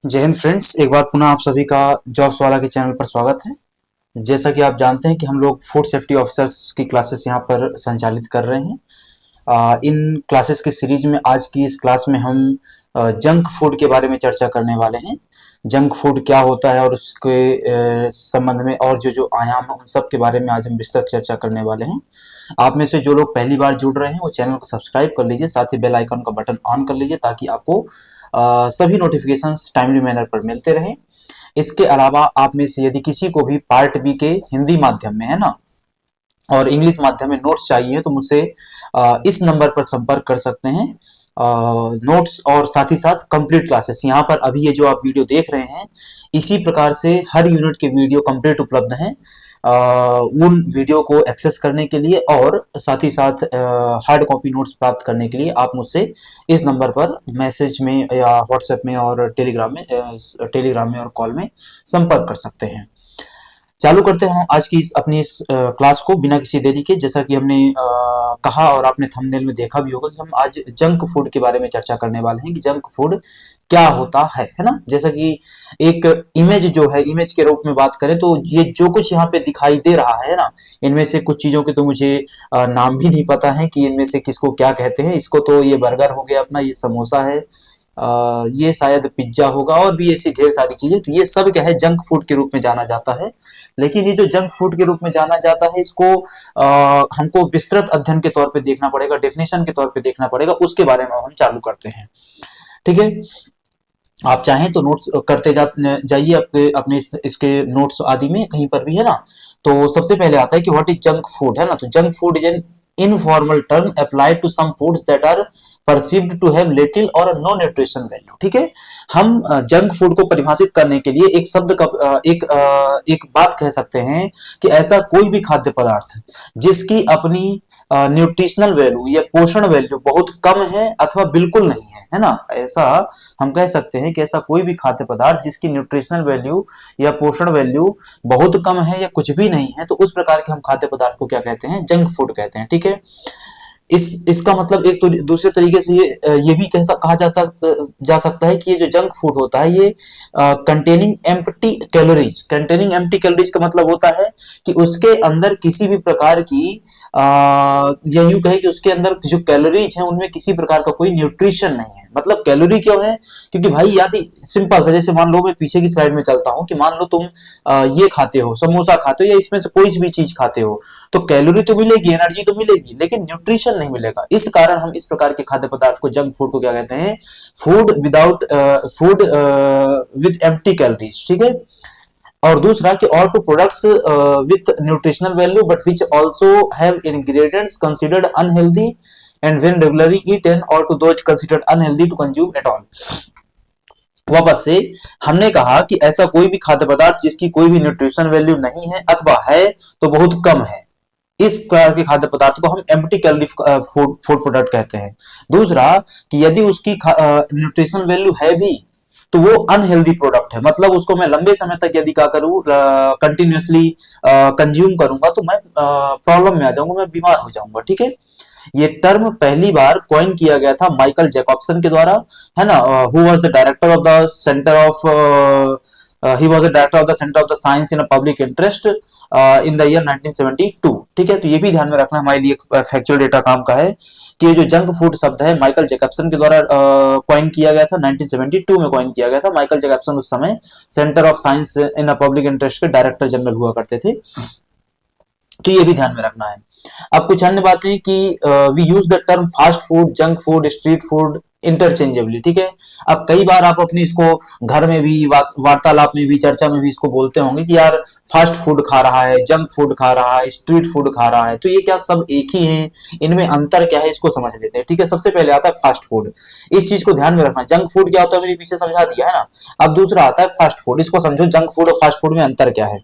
जय हिंद फ्रेंड्स, एक बार पुनः आप सभी का जॉब्स वाला के चैनल पर स्वागत है। जैसा कि आप जानते हैं कि हम लोग फूड सेफ्टी ऑफिसर्स की क्लासेस यहाँ पर संचालित कर रहे हैं। इन क्लासेस की सीरीज में आज की इस क्लास में हम जंक फूड के बारे में चर्चा करने वाले हैं। जंक फूड क्या होता है और उसके संबंध में और जो जो आयाम है उन सब के बारे में आज हम विस्तृत चर्चा करने वाले हैं। आप में से जो लोग पहली बार जुड़ रहे हैं वो चैनल को सब्सक्राइब कर लीजिए, साथ ही बेल आइकन का बटन ऑन कर लीजिए ताकि आपको सभी नोटिफिकेशंस टाइमली मैनर पर मिलते रहें। इसके अलावा आप में से यदि किसी को भी पार्ट बी के हिंदी माध्यम में है ना और इंग्लिश माध्यम में नोट्स चाहिए तो मुझसे इस नंबर पर संपर्क कर सकते हैं। नोट्स और साथ ही साथ कंप्लीट क्लासेस यहाँ पर अभी ये जो आप वीडियो देख रहे हैं इसी प्रकार से हर यूनिट के वीडियो कंप्लीट उपलब्ध हैं। उन वीडियो को एक्सेस करने के लिए और साथ ही साथ हार्ड कॉपी नोट्स प्राप्त करने के लिए आप मुझसे इस नंबर पर मैसेज में या व्हाट्सएप में और टेलीग्राम में और कॉल में संपर्क कर सकते हैं। चालू करते हैं आज की अपनी इस क्लास को बिना किसी देरी के। जैसा कि हमने कहा और आपने थंबनेल में देखा भी होगा कि हम आज जंक फूड के बारे में चर्चा करने वाले हैं कि जंक फूड क्या होता है ना। जैसा कि एक इमेज जो है, इमेज के रूप में बात करें तो ये जो कुछ यहाँ पे दिखाई दे रहा है ना, इनमें से कुछ चीजों के तो मुझे नाम भी नहीं पता है कि इनमें से किसको क्या कहते हैं। इसको तो ये बर्गर हो गया अपना, ये समोसा है, ये शायद पिज्जा होगा और भी ऐसी ढेर सारी चीजें। तो ये सब क्या है, जंक फूड के रूप में जाना जाता है। लेकिन ये जो जंक फूड के रूप में जाना जाता है इसको हमको विस्तृत अध्ययन के तौर पे देखना पड़ेगा, डेफिनेशन के तौर पे देखना पड़ेगा। उसके बारे में हम चालू करते हैं, ठीक है। आप चाहें तो नोट्स करते जाइए अपने इसके नोट्स आदि में कहीं पर भी, है ना। तो सबसे पहले आता है कि व्हाट इज जंक फूड, है ना। तो junk food is an informal term applied to some foods that are perceived to have little और नो न्यूट्रिशन वैल्यू, ठीक है। हम जंक फूड को परिभाषित करने के लिए एक शब्द का एक बात कह सकते हैं कि ऐसा कोई भी खाद्य पदार्थ जिसकी अपनी न्यूट्रिशनल वैल्यू या पोषण वैल्यू बहुत कम है अथवा बिल्कुल नहीं है ना। ऐसा हम कह सकते हैं कि ऐसा कोई भी खाद्य पदार्थ जिसकी न्यूट्रिशनल वैल्यू या पोषण वैल्यू बहुत कम है या कुछ भी नहीं है, तो उस प्रकार के हम खाद्य पदार्थ को क्या कहते हैं, जंक फूड कहते हैं, ठीक है। इसका मतलब एक तो दूसरे तरीके से ये भी कहा जा सकता है कि ये जो जंक फूड होता है ये कंटेनिंग एम्प्टी कैलोरीज का मतलब होता है कि उसके अंदर किसी भी प्रकार की या यूं कहे कि उसके अंदर जो कैलोरीज हैं उनमें किसी प्रकार का कोई न्यूट्रिशन नहीं है। मतलब कैलोरी क्यों है, क्योंकि भाई याद ही सिंपल सा, जैसे मान लो मैं पीछे की स्लाइड में चलता हूं कि मान लो तुम ये खाते हो, समोसा खाते हो या इसमें से कोई भी चीज खाते हो, तो कैलोरी तो मिलेगी, एनर्जी तो मिलेगी, लेकिन न्यूट्रिशन नहीं मिलेगा। इस कारण हम इस प्रकार के खाद्य पदार्थ को, जंक फूड को क्या कहते हैं, फूड विद एम्प्टी कैलोरीज, ठीक है। और दूसरा कि और two products with nutritional value but which also have ingredients considered unhealthy and when regularly eaten और two those considered unhealthy to consume at all. वापस से हमने कहा कि ऐसा कोई भी खाद्य पदार्थ जिसकी कोई भी न्यूट्रिशन वैल्यू नहीं है अथवा है तो बहुत कम है, इस प्रकार के खाद्य पदार्थ को हम एम्प्टी कैलोरी फूड प्रोडक्ट कहते हैं। दूसरा कि यदि उसकी न्यूट्रिशन वैल्यू है भी तो वो अनहेल्दी प्रोडक्ट है, मतलब उसको मैं लंबे समय तक यदि क्या करूं, कंटिन्यूअसली कंज्यूम करूंगा तो मैं प्रॉब्लम में आ जाऊंगा, मैं बीमार हो जाऊंगा, ठीक है। ये टर्म पहली बार कॉइन किया गया था माइकल जैकॉब्सन के द्वारा, है ना, who was the director of the centre of he was the director of the Center of the Science in a Public Interest in the year 1972, ठीक है। तो ये भी ध्यान में रखना, हमारे लिए फैक्चुअल डेटा काम का है कि ये जो जंक फूड शब्द है माइकल जैकब्सन के द्वारा कॉइन किया गया था, 1972 में कॉइन किया गया था। माइकल जैकब्सन उस समय centre of science in a public interest के डायरेक्टर जनरल हुआ करते थे, तो ये भी ध्यान में रखना है। अब कुछ अन्य बातें कि we use the term fast food, junk food, street food interchangeably, ठीक है। अब कई बार आप अपनी इसको घर में भी, वार्तालाप में भी, चर्चा में भी इसको बोलते होंगे कि यार फास्ट फूड खा रहा है, जंक फूड खा रहा है, स्ट्रीट फूड खा रहा है, तो ये क्या सब एक ही हैं, इनमें अंतर क्या है, इसको समझ लेते हैं, ठीक है। सबसे पहले आता है फास्ट फूड, इस चीज को ध्यान में रखना। जंक फूड क्या होता है मैंने पीछे समझा दिया है ना। अब दूसरा आता है फास्ट फूड, इसको समझो, जंक फूड और फास्ट फूड में अंतर क्या है।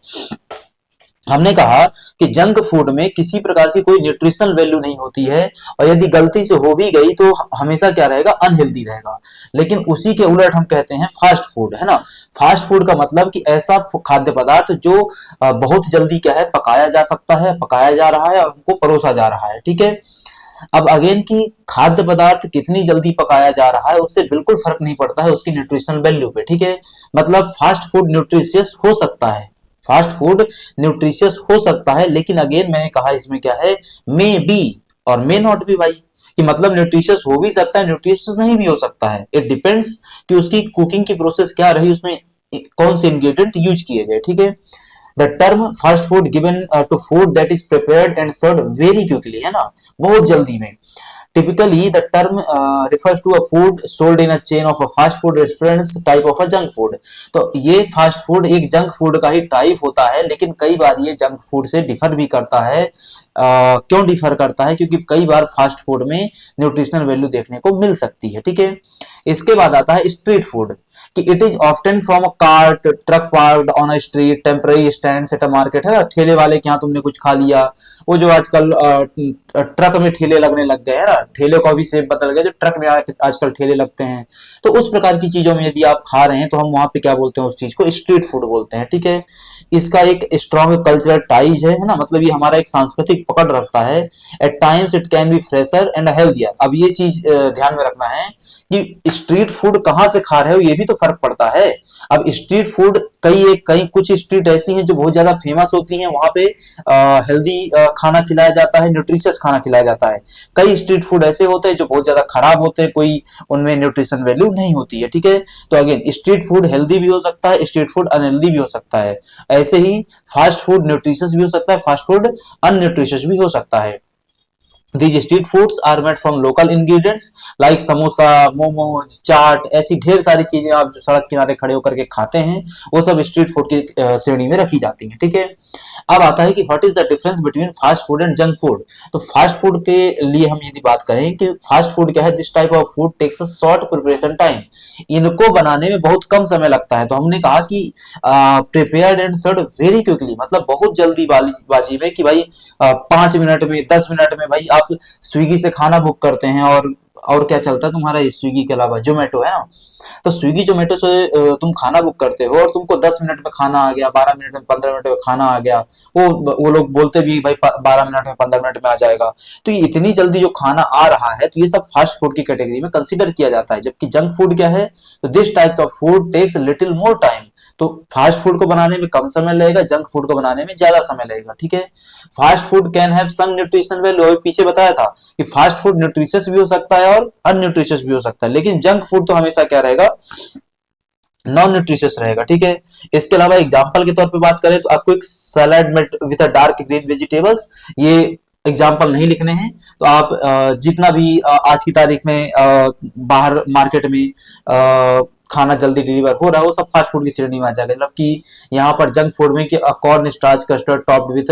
हमने कहा कि जंक फूड में किसी प्रकार की कोई न्यूट्रिशनल वैल्यू नहीं होती है और यदि गलती से हो भी गई तो हमेशा क्या रहेगा, अनहेल्दी रहेगा। लेकिन उसी के उलट हम कहते हैं फास्ट फूड, है ना। फास्ट फूड का मतलब कि ऐसा खाद्य पदार्थ जो बहुत जल्दी क्या है, पकाया जा सकता है, पकाया जा रहा है और हमको परोसा जा रहा है, ठीक है। अब अगेन की खाद्य पदार्थ कितनी जल्दी पकाया जा रहा है उससे बिल्कुल फर्क नहीं पड़ता है उसकी न्यूट्रिशनल वैल्यू पे, ठीक है। मतलब फास्ट फूड न्यूट्रिशियस हो सकता है, फास्ट फूड न्यूट्रिशियस हो सकता है, लेकिन अगेन मैंने कहा इसमें क्या है, मे बी और मे नॉट बी भाई, कि मतलब न्यूट्रिशियस हो भी सकता है, न्यूट्रिशियस नहीं भी हो सकता है। इट डिपेंड्स कि उसकी कुकिंग की प्रोसेस क्या रही, उसमें कौन से इंग्रेडिएंट यूज किए गए, ठीक है। The term fast food given to food that is prepared and served very quickly, है ना, बहुत जल्दी में। Typically, the term refers to a food sold in a chain of a fast food restaurants type of a junk food. तो ये fast food एक junk food का ही type होता है, लेकिन कई बार ये जंक फूड से डिफर भी करता है। क्यों डिफर करता है? क्योंकि कई बार फास्ट फूड में न्यूट्रिशनल वैल्यू देखने को मिल सकती है, ठीक है। इसके बाद आता है स्ट्रीट फूड, कि it is often from a cart, truck parked on a street, temporary stand at a market, है ना, ठेले वाले के यहाँ तुमने कुछ खा लिया, वो जो आजकल ट्रक में ठेले लगने लग गए हैं ना, ठेले को भी सेम बदल गया, जो ट्रक में आजकल ठेले लगते हैं, तो उस प्रकार की चीजों में यदि आप खा रहे हैं तो हम वहां पे क्या बोलते हैं, उस चीज को स्ट्रीट फूड बोलते हैं, ठीक है। इसका एक स्ट्रॉन्ग कल्चरल टाइज है ना, मतलब ये हमारा एक सांस्कृतिक पकड़ रखता है। At times it can be fresher and healthier. अब ये चीज ध्यान में रखना है कि स्ट्रीट फूड कहाँ से खा रहे हो, ये भी तो फर्क पड़ता है। अब स्ट्रीट फूड कई कुछ स्ट्रीट ऐसी हैं जो बहुत ज्यादा फेमस होती हैं, वहां पे हेल्दी खाना खिलाया जाता है, न्यूट्रिशियस खाना खिलाया जाता है। कई स्ट्रीट फूड ऐसे होते हैं जो बहुत ज्यादा खराब होते हैं, कोई उनमें न्यूट्रिशन वैल्यू नहीं होती है, ठीक है। तो अगेन स्ट्रीट फूड हेल्दी भी हो सकता है, स्ट्रीट फूड अनहेल्दी भी हो सकता है। ऐसे ही फास्ट फूड न्यूट्रिशियस भी हो सकता है, फास्ट फूड अनन्यूट्रिशियस भी हो सकता है। These street foods are made from local ingredients like samosa, momos, चाट, ऐसी ढेर सारी चीजें आप जो सड़क किनारे खड़े होकर के खाते हैं, वो सब स्ट्रीट फूड की श्रेणी में रखी जाती हैं, ठीक है। अब आता है कि what is the difference between fast food and junk food. तो फास्ट फूड के लिए हम यदि बात करें कि फास्ट फूड क्या है, this type of food takes a short preparation time, इनको बनाने में बहुत कम समय लगता है। तो हमने कहा कि prepared and served very quickly, मतलब बहुत जल्दी बाजी में, कि भाई 5 मिनट में, 10 मिनट में भाई आप स्विगी से खाना बुक करते हैं, और क्या चलता है तुम्हारा, स्विगी के अलावा जोमेटो, है ना। तो स्विगी जोमेटो से तुम खाना बुक करते हो और तुमको 10 मिनट में खाना आ गया, 12 मिनट में, 15 मिनट में खाना आ गया। वो लोग बोलते भी भाई 12 मिनट में, 15 मिनट में आ जाएगा। तो ये इतनी जल्दी जो खाना आ रहा है, तो ये सब फास्ट फूड की कैटेगरी में कंसिडर किया जाता है। जबकि जंक फूड क्या है, तो this types of food takes little more time. तो फास्ट फूड को बनाने में कम समय लगेगा, जंक फूड को बनाने में ज्यादा समय लगेगा, ठीक है। Fast food can have some nutrition value, पीछे बताया था कि फास्ट फूड न्यूट्रिशियस भी हो सकता है और अनन्यूट्रिशियस भी हो सकता है, लेकिन जंक फूड तो हमेशा क्या रहेगा, नॉन न्यूट्रिशियस रहेगा, ठीक है। इसके अलावा एग्जांपल के तौर पे बात करें तो आपको एक salad made with a dark green vegetables, ये एग्जाम्पल नहीं लिखने हैं। तो आप जितना भी आज की तारीख में बाहर मार्केट में खाना जल्दी डिलीवर हो रहा है, वो सब फास्ट फूड की श्रेणी में आ जाएगा। मतलब कि यहाँ पर जंक फूड में कि corn starch custard topped with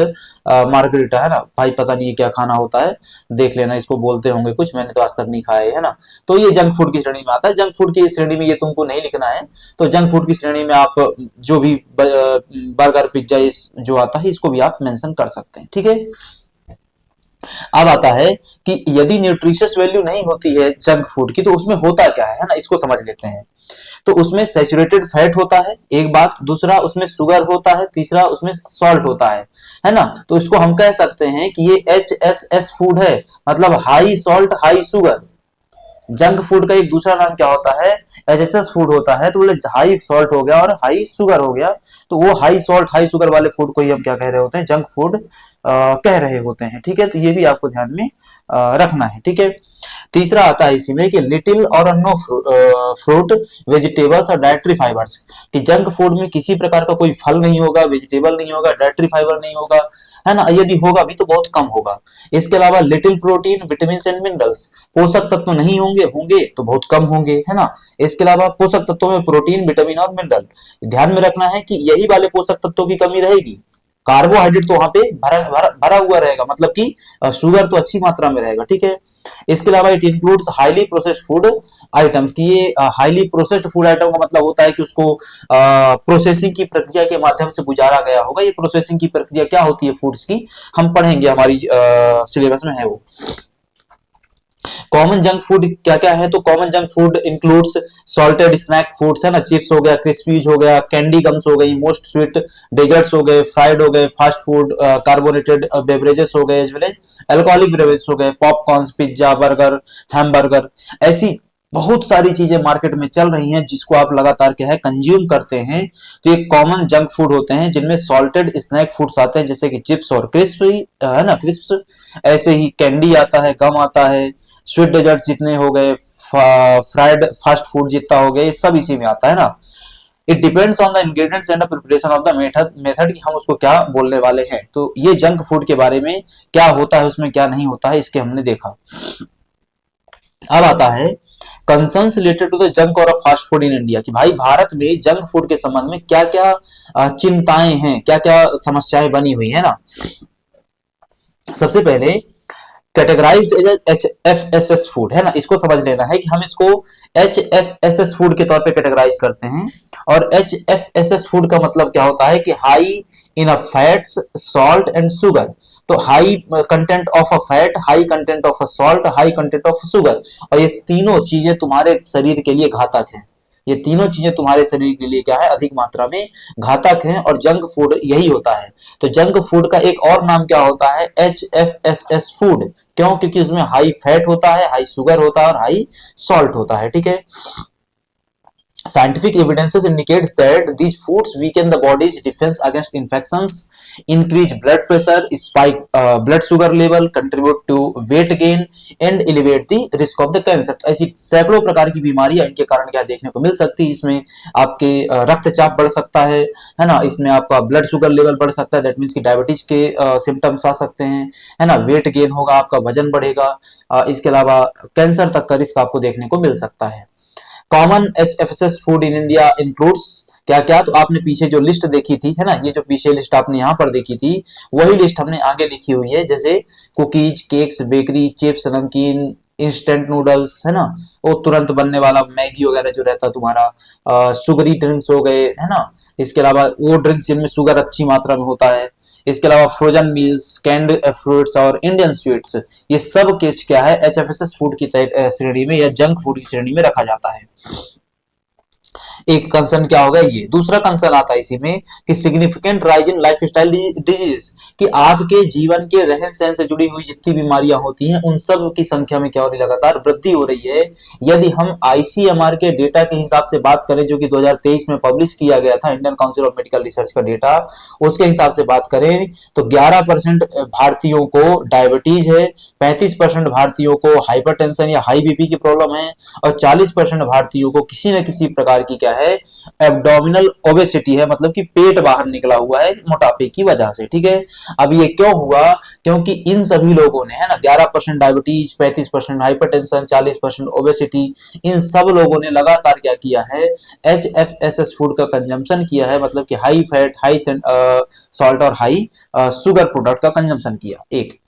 margarita, है ना भाई, पता नहीं ये क्या खाना होता है, देख लेना, इसको बोलते होंगे कुछ, मैंने तो आज तक नहीं खाया है ना। तो ये जंक फूड की श्रेणी में आता है। जंक फूड की श्रेणी में ये तुमको नहीं लिखना है। तो जंक फूड की श्रेणी में आप जो भी बर्गर पिज्जा जो आता है, इसको भी आप मेंशन कर सकते हैं, ठीक है। अब आता है कि यदि न्यूट्रिशियस वैल्यू नहीं होती है जंक फूड की, तो उसमें होता क्या है ना, इसको समझ लेते हैं। तो उसमें सैचुरेटेड फैट होता है, एक बात, दूसरा उसमें शुगर होता है, तीसरा उसमें सॉल्ट होता है ना। तो इसको हम कह सकते हैं कि ये HSS फूड है, मतलब high salt high sugar. Junk food का एक दूसरा नाम क्या होता है, एचएचएस फूड होता है। तो बोले हाई सॉल्ट हो गया और हाई शुगर हो गया, तो वो हाई सॉल्ट हाई शुगर वाले फूड को ही हम क्या कह रहे होते हैं, जंक फूड कह रहे होते हैं, ठीक है। तो ये भी आपको ध्यान में रखना है, ठीक है। तीसरा आता है इसी में कि लिटिल और नो फ्रूट वेजिटेबल्स और डाइटरी फाइबर्स, कि जंक फूड में किसी प्रकार का कोई फल नहीं होगा, वेजिटेबल नहीं होगा, डाइटरी फाइबर नहीं होगा, है ना, यदि होगा भी तो बहुत कम होगा। इसके अलावा little protein vitamin and minerals, पोषक तत्व नहीं होंगे, होंगे तो बहुत कम होंगे, है ना। इसके अलावा पोषक तत्वों में प्रोटीन विटामिन और मिनरल, ध्यान में रखना है कि यही वाले पोषक तत्वों की कमी रहेगी। कार्बोहाइड्रेट तो वहां पे भरा हुआ रहेगा, मतलब कि शुगर तो अच्छी मात्रा में रहेगा, ठीक है। इसके अलावा it includes highly processed food item, कि ये हाईली प्रोसेस्ड फूड आइटम का मतलब होता है कि उसको प्रोसेसिंग की प्रक्रिया के माध्यम से गुजारा गया होगा। ये प्रोसेसिंग की प्रक्रिया क्या होती है फूड्स की, हम पढ़ेंगे, हमारी सिलेबस में है वो। कॉमन जंक फूड क्या क्या है? तो common junk food includes salted snack foods, है ना, चिप्स हो गया, क्रिस्पीज हो गया, कैंडी गम्स हो गई, मोस्ट स्वीट डेजर्ट्स हो गए, फ्राइड हो गए, फास्ट फूड, कार्बोनेटेड बेवरेजेस हो गए, as well as alcoholic beverages हो गए, पॉपकॉर्न, पिज्जा, बर्गर, हैमबर्गर, ऐसी बहुत सारी चीजें मार्केट में चल रही हैं जिसको आप लगातार क्या है कंज्यूम करते हैं। तो ये कॉमन जंक फूड होते हैं जिनमें सॉल्टेड स्नैक फूड्स आते हैं जैसे कि चिप्स और क्रिस्प, है ना, क्रिस्प्स, ऐसे ही कैंडी आता है, गम आता है, स्वीट डेजर्ट जितने हो गए, फ्राइड फास्ट फूड जितना हो गया, ये सब इसी में आता है ना। It depends on the ingredients and the preparation of the method कि हम उसको क्या बोलने वाले हैं। तो ये जंक फूड के बारे में क्या होता है, उसमें क्या नहीं होता है, इसके हमने देखा। अब आता है concerns related to the junk और फास्ट फूड इन इंडिया, कि भाई भारत में जंक फूड के संबंध में क्या क्या चिंताएं हैं, क्या क्या समस्याएं बनी हुई है ना। सबसे पहले कैटेगराइज्ड एज HFSS फूड, है ना, इसको समझ लेना है कि हम इसको HFSS फूड के तौर पे कैटेगराइज करते हैं। और HFSS फूड का मतलब क्या होता है कि high in fats, salt and sugar. तो high content of a fat, high content of a salt, high content of sugar, और ये तीनों चीजें तुम्हारे शरीर के लिए घातक हैं। ये तीनों चीजें तुम्हारे शरीर के लिए क्या है, अधिक मात्रा में घातक हैं, और जंक फूड यही होता है। तो जंक फूड का एक और नाम क्या होता है, HFSS फूड। क्यों? क्योंकि उसमें हाई फैट होता है, हाई शुगर होता है और हाई सॉल्ट होता है, ठीक है। Scientific evidences indicates that these foods weaken the body's defense against infections, increase blood pressure, spike blood sugar level, contribute to weight gain and elevate the risk of the cancer। ऐसी सैकड़ों प्रकार की बीमारियां इनके कारण क्या देखने को मिल सकती है। इसमें आपके रक्तचाप बढ़ सकता है ना, इसमें आपका ब्लड शुगर लेवल बढ़ सकता है, दैट मीन्स कि डायबिटीज के सिम्टम्स आ सकते हैं, है ना, वेट गेन होगा, आपका वजन बढ़ेगा, इसके अलावा कैंसर तक का रिस्क आपको देखने को मिल सकता है। Common HFSS food in India includes क्या क्या? तो आपने पीछे जो लिस्ट देखी थी, है ना, ये जो पीछे लिस्ट आपने यहाँ पर देखी थी वही लिस्ट हमने आगे लिखी हुई है, जैसे कुकीज, केक्स, बेकरी, चिप्स, नमकीन, इंस्टेंट नूडल्स, है ना, वो तुरंत बनने वाला मैगी वगैरह जो रहता है तुम्हारा, शुगरी ड्रिंक्स हो गए, है ना, इसके अलावा वो ड्रिंक्स जिनमें शुगर अच्छी मात्रा में होता है, इसके अलावा फ्रोजन मील्स, कैंड फ्रूट्स और इंडियन स्वीट्स, ये सब कुछ क्या है, HFSS फूड की श्रेणी में या जंक फूड की श्रेणी में रखा जाता है। एक कंसर्न क्या होगा, ये दूसरा कंसर्न आता है इसी में कि significant rise in lifestyle disease, कि आपके जीवन के रहन सहन से जुड़ी हुई जितनी बीमारियां होती हैं उन सब की संख्या में क्या हो रही, लगातार वृद्धि हो रही है। यदि हम ICMR के डेटा के हिसाब से बात करें जो कि 2023 में पब्लिश किया गया था, Indian council of medical research का डेटा, उसके हिसाब से बात करें तो 11% भारतीयों को डायबिटीज है, 35% भारतीयों को हाइपरटेंशन या हाई BP की प्रॉब्लम है, और 40% भारतीयों को किसी न किसी प्रकार की क्या है, एब्डोमिनल ओबेसिटी है, मतलब कि पेट बाहर निकला हुआ है मोटापे की वजह से, ठीक है। अब ये क्यों हुआ? क्योंकि इन सभी लोगों ने, है ना, 11% डायबिटीज, 35% हाइपरटेंशन, 40% ओबेसिटी, इन सब लोगों ने लगातार क्या किया है, HFSS फूड का कंजम्पशन किया है, मतलब कि हाई फैट, हाई सॉल्ट और हाई शुगर प्रोडक्ट का कंजम्पशन किया। एक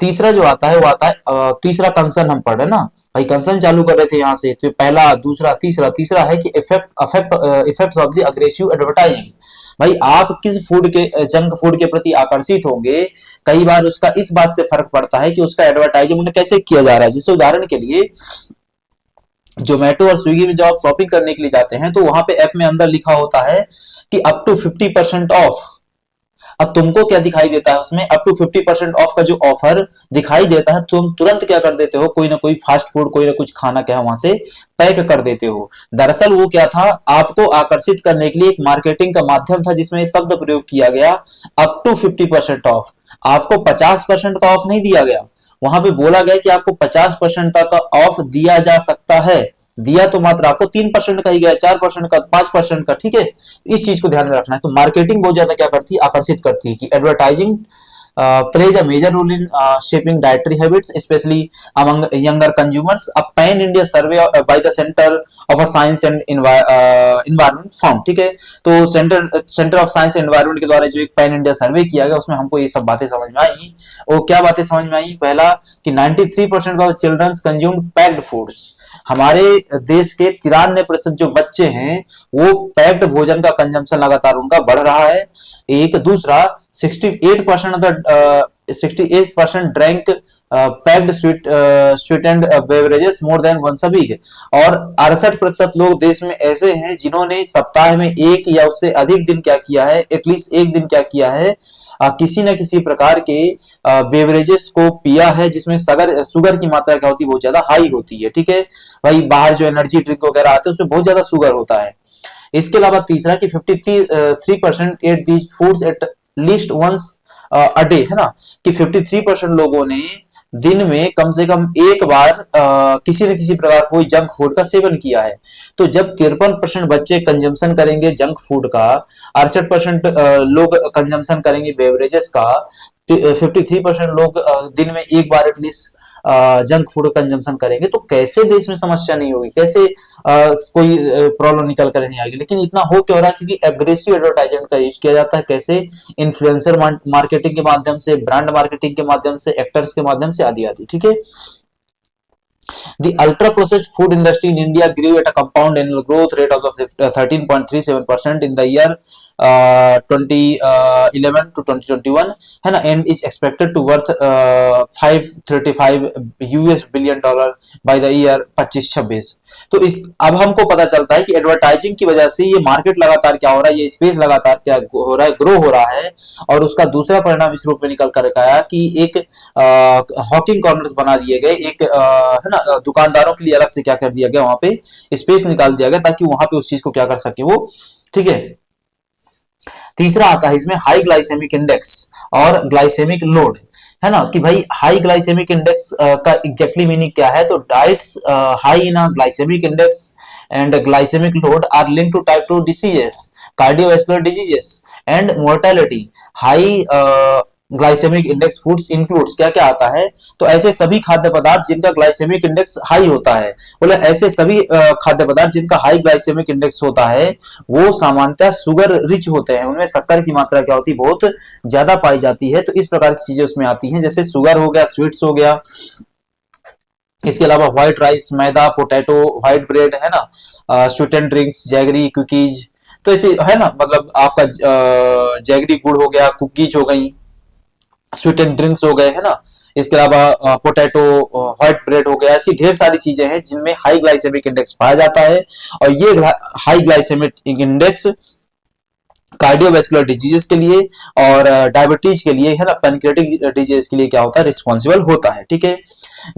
तीसरा जो आता है वो आता है तीसरा कंसर्न हम पढ़ रहे ना भाई, कंसर्न चालू कर रहे थे यहाँ से, तो पहला, दूसरा, तीसरा, तीसरा है कि effects of the aggressive advertising. भाई आप किस फूड के, जंक फूड के प्रति आकर्षित होंगे, कई बार उसका इस बात से फर्क पड़ता है कि उसका एडवर्टाइजिंग कैसे किया जा रहा है। जैसे उदाहरण के लिए जोमेटो और स्विगी में जब आप शॉपिंग करने के लिए जाते हैं तो वहां पे ऐप में अंदर लिखा होता है कि अप टू 50% ऑफ। अब तुमको क्या दिखाई देता है उसमें, अप टू 50% ऑफ का जो ऑफर दिखाई देता है, तुम तुरंत क्या कर देते हो, कोई ना कोई फास्ट फूड, कोई ना कुछ खाना क्या है वहां से पैक कर देते हो। दरअसल वो क्या था, आपको आकर्षित करने के लिए एक मार्केटिंग का माध्यम था जिसमें शब्द प्रयोग किया गया अप टू 50% ऑफ। आपको 50% का ऑफ नहीं दिया गया, वहां पे बोला गया कि आपको 50% तक का ऑफ दिया जा सकता है। दिया तो मात्र आपको 3% का ही गया, 4% का, 5% का, ठीक है। इस चीज को ध्यान में रखना है। तो मार्केटिंग बहुत ज्यादा क्या करती है, आकर्षित करती है कि advertising plays a major role in shaping dietary habits, especially among younger consumers. A pan India survey by the Center of Science and Environment found, ठीक है। तो centre of science and environment के द्वारा जो एक पैन इंडिया सर्वे किया गया उसमें हमको ये सब बातें समझ में आई। और क्या बातें समझ में आई, पहला कि 93% of childrens consume packed foods. हमारे देश के 93% जो बच्चे हैं वो पैक्ड भोजन का कंजम्पशन लगातार उनका बढ़ रहा है। एक दूसरा 68% of the 68% drank packed sweetened beverages more than once a week, और 68% लोग देश में ऐसे हैं जिन्होंने सप्ताह में एक या उससे अधिक दिन क्या किया है, एटलीस्ट एक दिन क्या किया है, किसी न किसी प्रकार के बेवरेजेस को पिया है जिसमें शुगर की मात्रा क्या होती है, बहुत ज्यादा हाई होती है। ठीक है भाई, बाहर जो एनर्जी ड्रिंक वगैरह आते हैं उसमें बहुत ज्यादा शुगर होता है। इसके अलावा तीसरा कि 53% ate these foods at least once a day, है ना, कि 53% लोगों ने दिन में कम से कम एक बार किसी न किसी प्रकार कोई जंक फूड का सेवन किया है। तो जब 53% बच्चे कंजम्पशन करेंगे जंक फूड का, 68% लोग कंजम्पशन करेंगे बेवरेजेस का, 53% लोग दिन में एक बार एटलीस्ट जंक फूड कंजम्पशन करेंगे, तो कैसे देश में समस्या नहीं होगी, कैसे कोई प्रॉब्लम निकल कर नहीं आएगी। लेकिन इतना हो क्यों रहा है, क्योंकि एग्रेसिव एडवर्टाइजमेंट का यूज किया जाता है। कैसे? इन्फ्लुएंसर मार्केटिंग के माध्यम से, ब्रांड मार्केटिंग के माध्यम से, एक्टर्स के माध्यम से, आदि आदि। ठीक है। The ultra-processed food industry in India grew at a compound annual growth rate of 13.37% in the year 2011 to 2021, है ना, and is expected to worth $535 billion by the year 25-26। तो इस अब हमको पता चलता है कि एडवर्टाइजिंग की वजह से ये मार्केट लगातार क्या हो रहा है, ये स्पेस लगातार क्या हो रहा है, ग्रो हो रहा है। और उसका दूसरा परिणाम इस रूप में निकल कर आया कि एक हॉकिंग कॉर्नर्स बना दिए गए, एक है ना, दुकानदारों के लिए अलग से क्या कर दिया गया, वहां पे स्पेस निकाल दिया गया ताकि वहां पे उस चीज को क्या कर सके वो। ठीक है। तीसरा आता है इसमें हाई ग्लाइसेमिक इंडेक्स और ग्लाइसेमिक लोड, है ना, कि भाई हाई ग्लाइसेमिक इंडेक्स का एग्जैक्टली मीनिंग क्या है। तो diets high in glycaemic index and glycaemic load are linked to type 2 diseases, cardiovascular diseases and mortality. High glycaemic index foods includes क्या क्या आता है, तो ऐसे सभी खाद्य पदार्थ जिनका ग्लाइसेमिक इंडेक्स हाई होता है, बोले ऐसे सभी खाद्य पदार्थ जिनका हाई ग्लाइसेमिक इंडेक्स होता है वो सामान्यतः शुगर रिच होते हैं, उनमें शक्कर की मात्रा क्या होती है, बहुत ज्यादा पाई जाती है। तो इस प्रकार की चीजें उसमें आती हैं, जैसे शुगर हो गया, स्वीट्स हो गया, इसके अलावा व्हाइट राइस, मैदा, पोटैटो, व्हाइट ब्रेड, है ना, स्वीटेंड ड्रिंक्स, जैगरी, कुकीज, तो ऐसे है ना, मतलब आपका जैगरी गुड़ हो गया, कुकीज हो गई, स्वीट एंड ड्रिंक्स हो गए, है ना, इसके अलावा पोटैटो, व्हाइट ब्रेड हो गया, ऐसी ढेर सारी चीजें हैं जिनमें हाई ग्लाइसेमिक इंडेक्स पाया जाता है। और ये high glycaemic index cardiovascular diseases के लिए और डायबिटीज के लिए, है ना, पैनक्रियाटिक डिजीज के लिए क्या होता है, रिस्पॉन्सिबल होता है। ठीक है।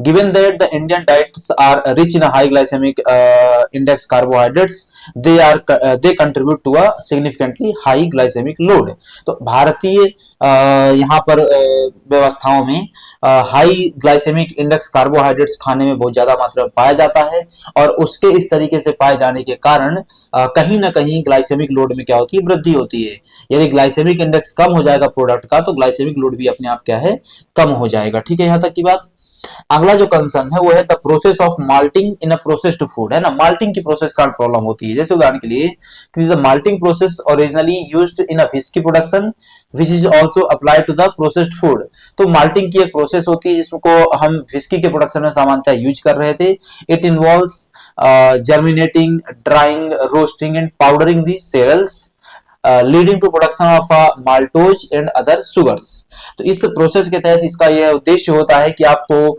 Given that the Indian diets are rich in a high glycemic index carbohydrates, they contribute to a significantly high glycemic load। तो भारतीय यहाँ पर व्यवस्थाओं में हाई ग्लाइसेमिक इंडेक्स कार्बोहाइड्रेट्स खाने में बहुत ज्यादा मात्रा में पाया जाता है, और उसके इस तरीके से पाए जाने के कारण कहीं ना कहीं ग्लाइसेमिक लोड में क्या होती है, वृद्धि होती है। यदि ग्लाइसेमिक इंडेक्स कम हो जाएगा प्रोडक्ट का, तो ग्लाइसेमिक लोड भी अपने आप क्या है, कम हो जाएगा। ठीक है, यहाँ तक की बात। अगला जो कंसर्न है वो है the process of malting in a processed food, है ना, माल्टिंग की प्रोसेस का प्रॉब्लम होती है। जैसे उदाहरण के लिए the malting process originally used in a whisky production which is also applied to the processed food. तो माल्टिंग की एक प्रोसेस होती है जिसको हम व्हिस्की के प्रोडक्शन में सामान्यतः यूज कर रहे थे। It involves germinating, drying, roasting and powdering the cereals leading to production of maltose and other sugars. तो इस प्रोसेस के तहत इसका यह उद्देश्य होता है कि आपको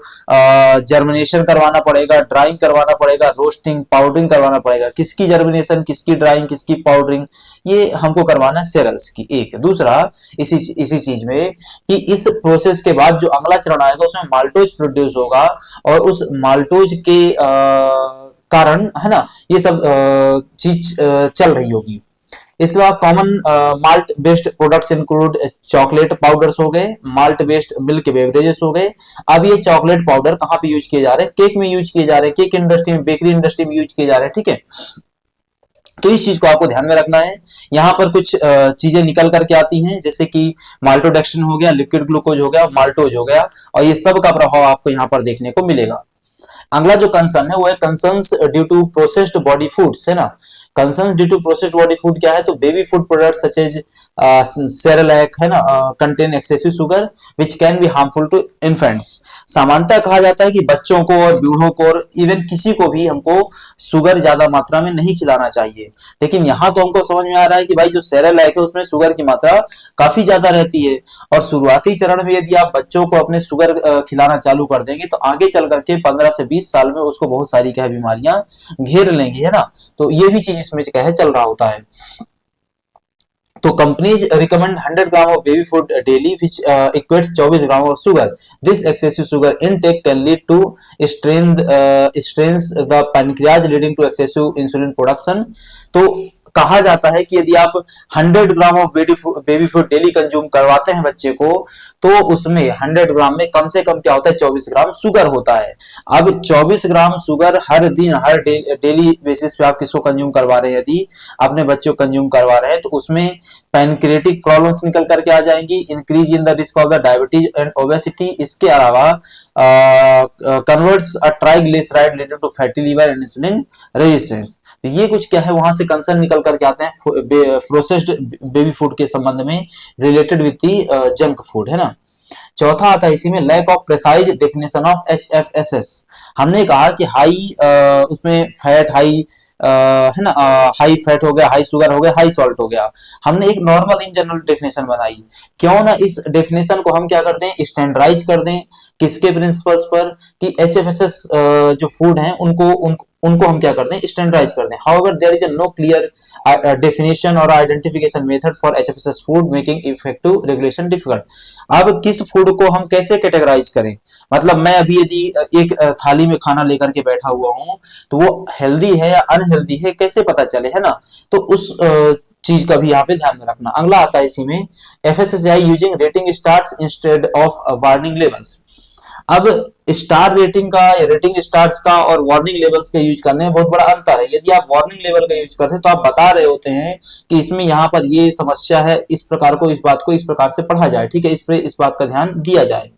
जर्मिनेशन करवाना पड़ेगा, ड्राइंग करवाना पड़ेगा, रोस्टिंग, पाउडरिंग करवाना पड़ेगा। किसकी जर्मिनेशन, किसकी ड्राइंग, किसकी पाउडरिंग, ये हमको करवाना है सेरेल्स की। एक दूसरा इसी चीज में कि इस प्रोसेस के बाद जो अगला चरण आएगा उसमें माल्टोज प्रोड्यूस होगा, और उस माल्टोज के कारण, है ना, ये सब चीज चल रही होगी। इसके बाद common malt based products include chocolate powders हो गए, माल्ट बेस्ड मिल्क बेवरेजेस हो गए। अब ये चॉकलेट पाउडर कहाँ पे यूज किए जा रहे हैं, केक में यूज किए जा रहे हैं, केक इंडस्ट्री में, बेकरी इंडस्ट्री में यूज किए जा रहे हैं। ठीक है, तो इस चीज को आपको ध्यान में रखना है। यहाँ पर कुछ चीजें निकल करके आती हैं, जैसे कि माल्टोडेक्सिन हो गया, लिक्विड ग्लूकोज हो गया, माल्टोज हो गया, और ये सब का प्रभाव आपको यहाँ पर देखने को मिलेगा। अगला जो कंसर्न है वो है concerns due to processed body foods, है ना। Concerns due to processed body food क्या है, तो baby food product such as Cerelac, है ना, contain excessive sugar which can be harmful to infants. सामान्यतः कहा जाता है कि बच्चों को और बूढ़ों को और इवन किसी को भी हमको शुगर ज्यादा मात्रा में नहीं खिलाना चाहिए। लेकिन यहाँ तो हमको समझ में आ रहा है कि भाई जो सेरेलैक है उसमें शुगर की मात्रा काफी ज्यादा रहती है, और शुरुआती चरण में यदि आप बच्चों को अपने शुगर खिलाना चालू कर देंगे तो आगे चल करके 15 से 20 साल में उसको बहुत सारी क्या बीमारियां घेर लेंगी, है ना। तो ये भी चीज इसमें क्या है चल रहा होता है। तो companies recommend 100 gram of baby food daily which equates 24 gram of sugar. This excessive sugar intake can lead to strains the pancreas leading to excessive insulin production. तो कहा जाता है कि यदि आप 100 gram of baby food daily consume करवाते हैं बच्चे को, तो उसमें 100 ग्राम में कम से कम क्या होता है 24 ग्राम शुगर होता है। अब 24 ग्राम शुगर हर दिन हर डेली बेसिस पे आप किसको कंज्यूम करवा रहे हैं, यदि अपने बच्चों को कंज्यूम करवा रहे हैं, तो उसमें पैनक्रिएटिक प्रॉब्लम्स निकल करके आ जाएंगी, increase in the risk of the diabetes and obesity. इसके अलावा converts a triglyceride leading to fatty liver and insulin resistance. तो ये कुछ क्या है वहां से कंसर्न निकल करके आते हैं प्रोसेस्ड बेबी फूड के संबंध में related with the junk food, है ना। चौथा आता है इसी में lack of precise definition of HFSS। हमने कहा कि हाई उसमें फैट हाई है ना, हाई फैट हो गया, हाई शुगर हो गया, हाई सॉल्ट हो गया। हमने एक नॉर्मल इन जनरल डेफिनेशन बनाई, क्यों ना इस डेफिनेशन को हम क्या कर दें स्टैंडर्डाइज कर दें, किसके प्रिंसिपल्स पर कि HFSS जो फूड हैं उनको हम क्या कर दें स्टैंडर्डाइज कर दें। However there is no clear definition और identification method for HFSS food making effective regulation difficult. अब किस फूड को हम कैसे कैटेगराइज करें, मतलब मैं अभी यदि एक थाली में खाना लेकर के बैठा हुआ हूं तो वो हेल्दी है या अनहेल्दी है कैसे पता चले, है ना। तो उस चीज का भी यहाँ पे ध्यान में रखना। अगला आता है इसी में FSSAI using rating stars instead of warning levels. अब स्टार रेटिंग का या रेटिंग स्टार्स का और वार्निंग लेवल्स का यूज करने में बहुत बड़ा अंतर है। यदि आप वार्निंग लेवल का यूज करते हैं तो आप बता रहे होते हैं कि इसमें यहाँ पर ये समस्या है, इस प्रकार को इस बात को इस प्रकार से पढ़ा जाए, ठीक है, इस बात का ध्यान दिया जाए।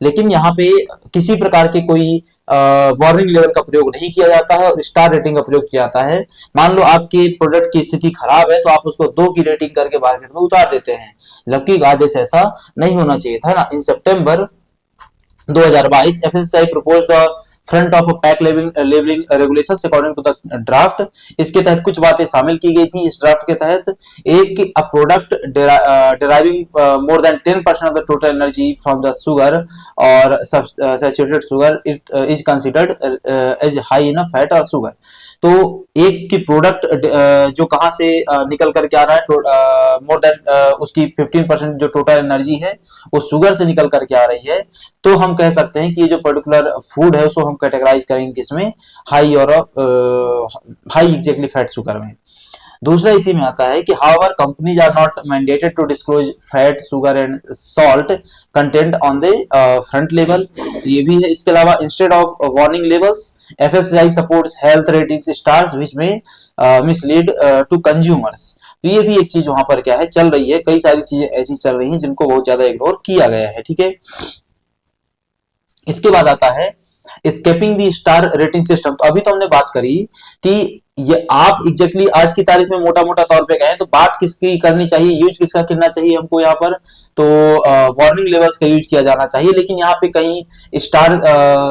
लेकिन यहाँ पे किसी प्रकार के कोई वार्निंग लेवल का प्रयोग नहीं किया जाता है और स्टार रेटिंग का प्रयोग किया जाता है। मान लो आपके प्रोडक्ट की स्थिति खराब है तो आप उसको 2 की रेटिंग करके मार्केट में उतार देते हैं, जबकि आदेश ऐसा नहीं होना चाहिए था ना। In September 2022 FSSAI proposed the front of pack labelling regulations according to the draft. इसके तहत कुछ बातें शामिल की गई थी इस ड्राफ्ट के तहत। एक a product deriving more than 10% of the total energy from the sugar और saturated sugar it is considered as high in fat और शुगर। तो एक की प्रोडक्ट जो कहां से निकल करके आ रहा है मोर देन उसकी 15% जो टोटल एनर्जी है वो शुगर से निकल करके आ रही है, तो हम कह सकते हैं कि ये जो पर्टिकुलर फूड है उसको हम कैटेगराइज करेंगे किसमें हाई और हाई एग्जैक्टली फैट शुगर में। दूसरा इसी में आता है कि however companies are not mandated to disclose fat sugar and salt content on the front level, ये भी है। इसके अलावा instead of warning levels FSSAI supports health ratings stars which में मिसलीड टू कंज्यूमर्स। तो ये भी एक चीज वहां पर क्या है चल रही है, कई सारी चीजें ऐसी चल रही हैं जिनको बहुत ज्यादा इग्नोर किया गया है, ठीक है। इसके बाद आता है स्केपिंग दी स्टार रेटिंग सिस्टम। तो अभी तो हमने बात करी कि ये आप एग्जैक्टली आज की तारीख में मोटा मोटा तौर पे कहें तो बात किसकी करनी चाहिए, यूज किसका करना चाहिए हमको यहाँ पर, तो वार्निंग लेवल्स का यूज किया जाना चाहिए। लेकिन यहाँ पे कहीं स्टार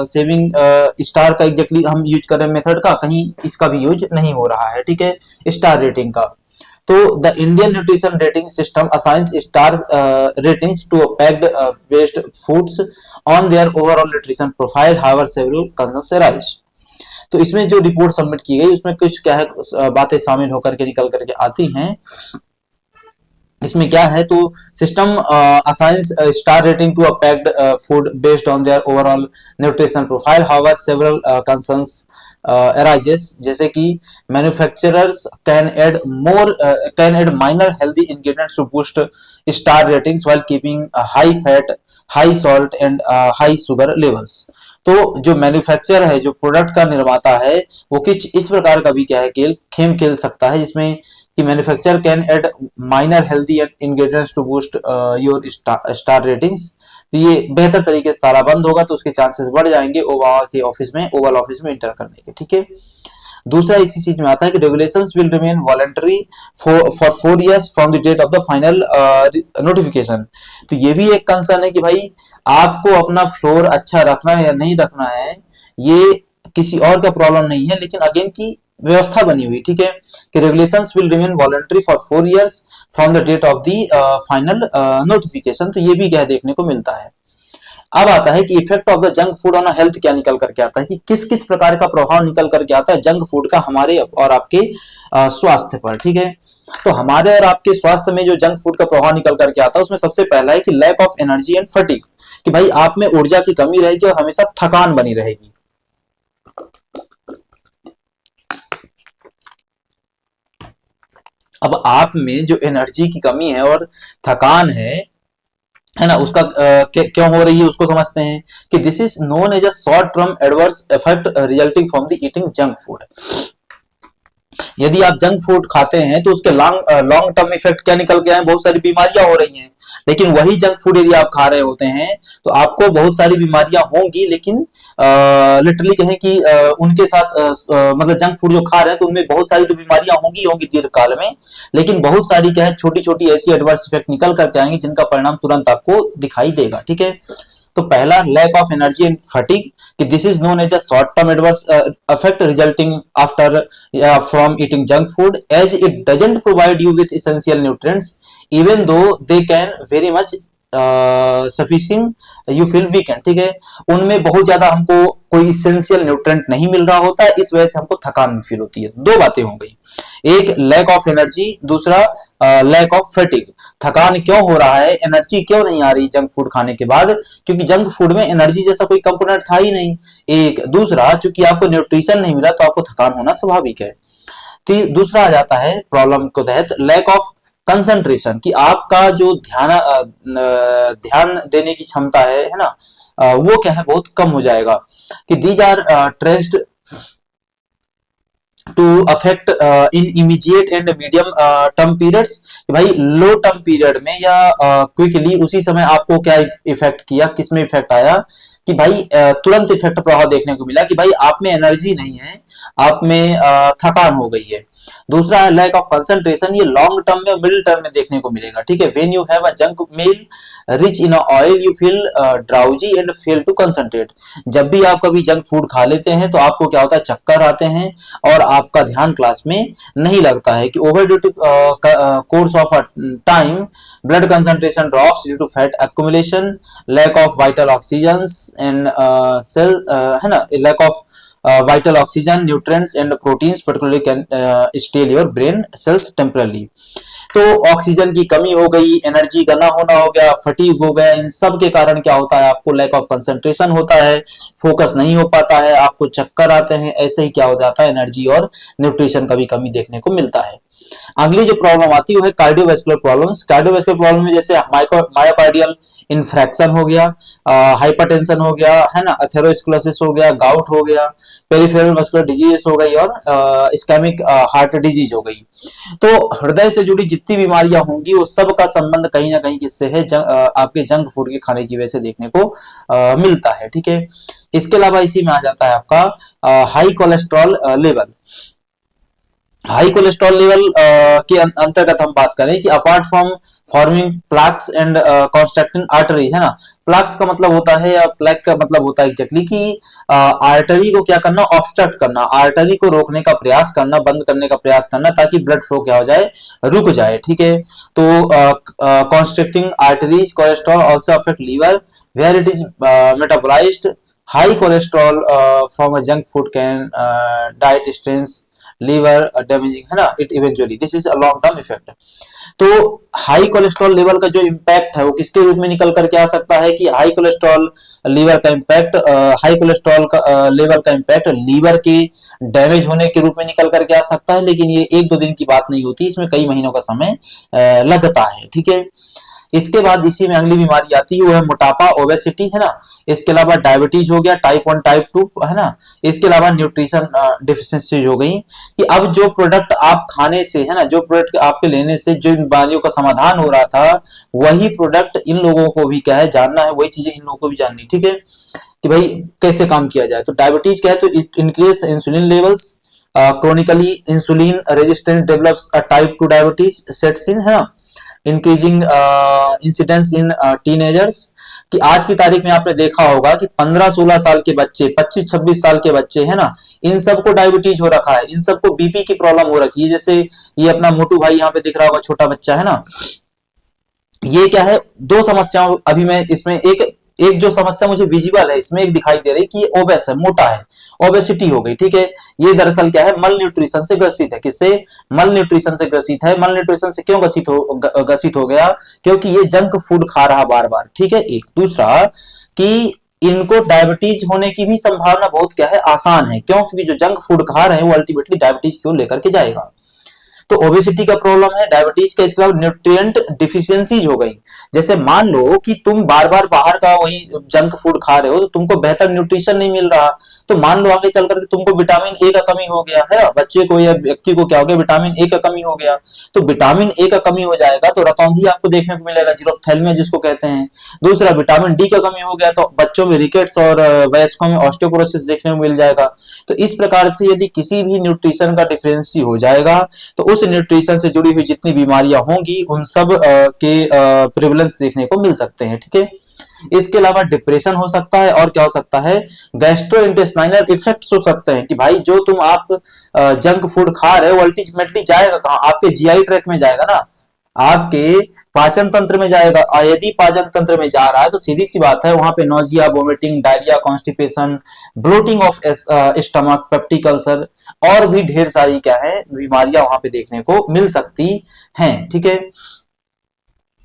सेविंग स्टार का एग्जैक्टली हम यूज कर रहे हैं मेथड का, कहीं इसका भी यूज नहीं हो रहा है, ठीक है, स्टार रेटिंग का। तो the Indian nutrition rating system assigns star ratings to packed based foods on their overall nutrition profile, however several concerns arise. तो इसमें जो रिपोर्ट सबमिट की गई उसमें कुछ क्या है बातें शामिल होकर के निकल करके आती हैं। इसमें क्या है तो system assigns star rating to a packed food based on their overall nutrition profile, however several concerns arises, जैसे कि manufacturers can add minor healthy ingredients to boost star ratings while keeping a high fat, high salt and high sugar levels। तो जो manufacture है, जो product का निर्माता है, वो कुछ इस प्रकार का भी क्या है खेल खेल सकता है जिसमें कि manufacture can add minor healthy ingredients to boost your star ratings तो ये बेहतर तरीके से ताला बंद होगा तो उसके चांसेस बढ़ जाएंगे ओवल ऑफिस में एंटर करने के, ठीक है। दूसरा इसी चीज में आता है कि regulations will remain voluntary for 4 years from the date of the final notification. तो ये भी एक कंसर्न है कि भाई आपको अपना फ्लोर अच्छा रखना है या नहीं रखना है, ये किसी और का प्रॉब्लम नहीं है, लेकिन अगेन की व्यवस्था बनी हुई, ठीक है, कि regulations will remain voluntary for 4 years from the date of the final notification. तो ये भी क्या देखने को मिलता है। अब आता है कि effect of the junk food on health क्या निकल करके आता है, कि किस किस प्रकार का प्रभाव निकल करके आता है जंक फूड का हमारे और आपके स्वास्थ्य पर, ठीक है। तो हमारे और आपके स्वास्थ्य में जो जंक फूड का प्रभाव निकल करके आता है उसमें सबसे पहला है कि lack of energy and fatigue, कि भाई आप में ऊर्जा की कमी रहेगी और हमेशा थकान बनी रहेगी। अब आप में जो एनर्जी की कमी है और थकान है ना, उसका क्यों हो रही है उसको समझते हैं कि this is known as a short term adverse effect resulting from the eating junk food. यदि आप जंक फूड खाते हैं तो उसके लॉन्ग टर्म इफेक्ट क्या निकल के आए, बहुत सारी बीमारियां हो रही हैं। लेकिन वही जंक फूड यदि आप खा रहे होते हैं तो आपको बहुत सारी बीमारियां होंगी, लेकिन लिटरली कहें कि उनके साथ मतलब जंक फूड जो खा रहे हैं तो उनमें बहुत सारी तो बीमारियां होंगी दीर्घ काल में, लेकिन बहुत सारी क्या है छोटी छोटी ऐसी एडवर्स इफेक्ट निकल करके आएंगे जिनका परिणाम तुरंत आपको दिखाई देगा, ठीक है। तो पहला lack of energy and fatigue, कि this is known as a short term adverse effect resulting after from eating junk food as it doesn't provide you with essential nutrients even though they can very much sufficient you feel weakened, ठीक है। उनमें बहुत ज्यादा हमको कोई essential nutrient नहीं मिल रहा होता है, इस वजह से हमको थकान भी फील होती है। दो बातें हो गई, एक लैक ऑफ एनर्जी, दूसरा लैक ऑफ फैटिग। थकान क्यों हो रहा है, एनर्जी क्यों नहीं आ रही जंक फूड खाने के बाद, क्योंकि जंक फूड में एनर्जी जैसा कोई कंपोनेंट था ही नहीं। एक दूसरा, चूंकि आपको न्यूट्रिशन नहीं मिला तो आपको थकान होना स्वाभाविक है। दूसरा आ जाता है प्रॉब्लम को तहत लैक ऑफ कंसंट्रेशन, कि आपका जो ध्यान देने की क्षमता है ना, वो क्या है बहुत कम हो जाएगा। कि these are traced to affect in immediate and medium term periods. भाई लो टर्म पीरियड में या क्विकली उसी समय आपको क्या इफेक्ट किया, किसमें इफेक्ट आया कि भाई तुरंत इफेक्ट प्रभाव देखने को मिला कि भाई आप में एनर्जी नहीं है, आप में थकान हो गई है। दूसरा है लैक ऑफ कंसंट्रेशन, ये लॉन्ग टर्म में मिडिल टर्म में देखने को मिलेगा, ठीक है। When you have a junk meal rich in oil you feel drowsy and fail to concentrate. जब भी आप कभी जंक फूड खा लेते हैं तो आपको क्या होता है, चक्कर आते हैं और आपका ध्यान क्लास में नहीं लगता है। कि over due to course of a time blood concentration drops due to fat accumulation, lack of vital oxygen and cell है ना, lack of vital oxygen, nutrients and proteins particularly can steal your brain cells temporarily। तो oxygen की कमी हो गई, energy का ना होना हो गया, फटीग हो गया, इन सब के कारण क्या होता है, आपको लैक ऑफ कंसंट्रेशन होता है, फोकस नहीं हो पाता है, आपको चक्कर आते हैं। ऐसे ही क्या हो जाता है, एनर्जी और न्यूट्रिशन का भी कमी देखने को मिलता है। अगली जो प्रॉब्लम आती है वो है कार्डियोवैस्कुलर प्रॉब्लम्स। कार्डियोवैस्कुलर प्रॉब्लम में जैसे मायोकार्डियल इन्फ्रैक्शन हो गया, हाइपरटेंशन हो गया, है ना, एथेरोस्क्लेरोसिस हो गया, गाउट हो गया, पेरिफेरल मस्कुलर डिजीज हो गई और इस्केमिक हार्ट डिजीज हो गई। तो हृदय से जुड़ी जितनी बीमारियां होंगी वो सब का संबंध कहीं ना कहीं किससे है, आपके जंक फूड के खाने की वजह से देखने को मिलता है, ठीक है। इसके अलावा इसी में आ जाता है आपका high cholesterol level. High cholesterol level के अंतर्गत हम बात करें कि apart from forming plaques and constricting artery, है ना, प्लैक्स का मतलब होता है या प्लैक का मतलब होता है एग्जैक्टली कि आर्टरी को क्या करना, ऑब्स्ट्रक्ट करना, आर्टरी को रोकने का प्रयास करना, बंद करने का प्रयास करना, ताकि ब्लड फ्लो क्या हो जाए, रुक जाए, ठीक है। तो constricting arteries cholesterol also affect liver where it is metabolised. High cholesterol from a junk food can diet strains liver damaging, है ना, it eventually this is a long term effect. तो हाई कोलेस्ट्रॉल लेवल का जो impact है वो किसके रूप में निकल करके आ सकता है कि हाई कोलेस्ट्रॉल लीवर का इम्पैक्ट, हाई कोलेस्ट्रॉल का लेवल का इम्पैक्ट लीवर के डैमेज होने के रूप में निकल करके आ सकता है। लेकिन ये एक दो दिन की बात नहीं होती, इसमें कई महीनों का समय लगता है, ठीक है। इसके बाद इसी में अगली बीमारी आती है, वो है मोटापा, ओबेसिटी, है ना। इसके अलावा डायबिटीज हो गया, टाइप 1 टाइप 2, है ना। इसके अलावा न्यूट्रिशन डिफिशिएंसी हो गई, कि अब जो प्रोडक्ट आप खाने से, है ना, जो प्रोडक्ट आपके लेने से जो बीमारियों का समाधान हो रहा था, वही प्रोडक्ट इन लोगों को भी क्या है जानना है, वही चीजें इन लोगों को भी जाननी, ठीक है, कि भाई कैसे काम किया जाए। तो डायबिटीज क्या है, तो increase insulin levels, chronically insulin resistance develops a type 2 diabetes sets in, है ना। इंक्रीजिंग इंसिडेंस इन टीनेजर्स, कि आज की तारीख में आपने देखा होगा कि 15-16 साल के बच्चे, 25-26 साल के बच्चे, है ना, इन सबको डायबिटीज हो रखा है, इन सबको बीपी की प्रॉब्लम हो रखी है। जैसे ये अपना मोटू भाई यहाँ पे दिख रहा होगा, छोटा बच्चा, है ना। ये क्या है, दो समस्याओं, अभी मैं इसमें एक एक जो समस्या मुझे विजिबल है इसमें एक दिखाई दे रही कि ये ओबेस है, मोटा है, ओबेसिटी हो गई, ठीक है। ये दरअसल क्या है, मल न्यूट्रिशन से ग्रसित है। किससे? मल न्यूट्रिशन से ग्रसित है। मल न्यूट्रिशन से क्यों ग्रसित हो गया? क्योंकि ये जंक फूड खा रहा बार बार, ठीक है। एक दूसरा कि इनको डायबिटीज होने की भी संभावना बहुत क्या है, आसान है। क्यों? क्योंकि जो जंक फूड खा रहे हैं वो अल्टीमेटली डायबिटीज को लेकर के जाएगा। तो ओबेसिटी का प्रॉब्लम है, डायबिटीज का, इसके अलावा न्यूट्रिएंट डिफिशियंसीज हो गई। जैसे मान लो कि तुम बार बार बाहर का वही जंक फूड खा रहे हो, तो तुमको बेहतर न्यूट्रिशन नहीं मिल रहा, तो मान लो आगे चल करके तुमको विटामिन ए का कमी हो गया है, बच्चे को या व्यक्ति को क्या हो गया, विटामिन ए का कमी हो गया। तो विटामिन ए का कमी हो जाएगा तो रतौंधी आपको देखने को मिलेगा, जीरोफ्थैल्मिया जिसको कहते हैं। दूसरा, विटामिन डी का कमी हो गया तो बच्चों में रिकेट्स और वयस्कों में ऑस्टियोपोरोसिस देखने को मिल जाएगा। तो इस प्रकार से यदि किसी भी न्यूट्रिशन का डिफिशियंसी हो जाएगा तो उस न्यूट्रिशन से जुड़ी हुई जितनी बीमारियां होंगी उन सब के प्रिवलेंस देखने को मिल सकते हैं, ठीक है। इसके अलावा डिप्रेशन हो सकता है, और क्या हो सकता है, गैस्ट्रोइंटेस्टाइनल इफेक्ट्स हो सकते हैं, कि भाई जो तुम आप जंक फूड खा रहे हो अल्टीमेटली जाएगा कहां, आपके जीआई ट्रैक में जाएगा ना, आपके पाचन तंत्र में जाएगा। और यदि पाचन तंत्र में जा रहा है तो सीधी सी बात है, वहां पे nausea, vomiting, diarrhoea, constipation, bloating of stomach, peptic ulcer और भी ढेर सारी क्या है बीमारियां वहां पे देखने को मिल सकती हैं, ठीक है।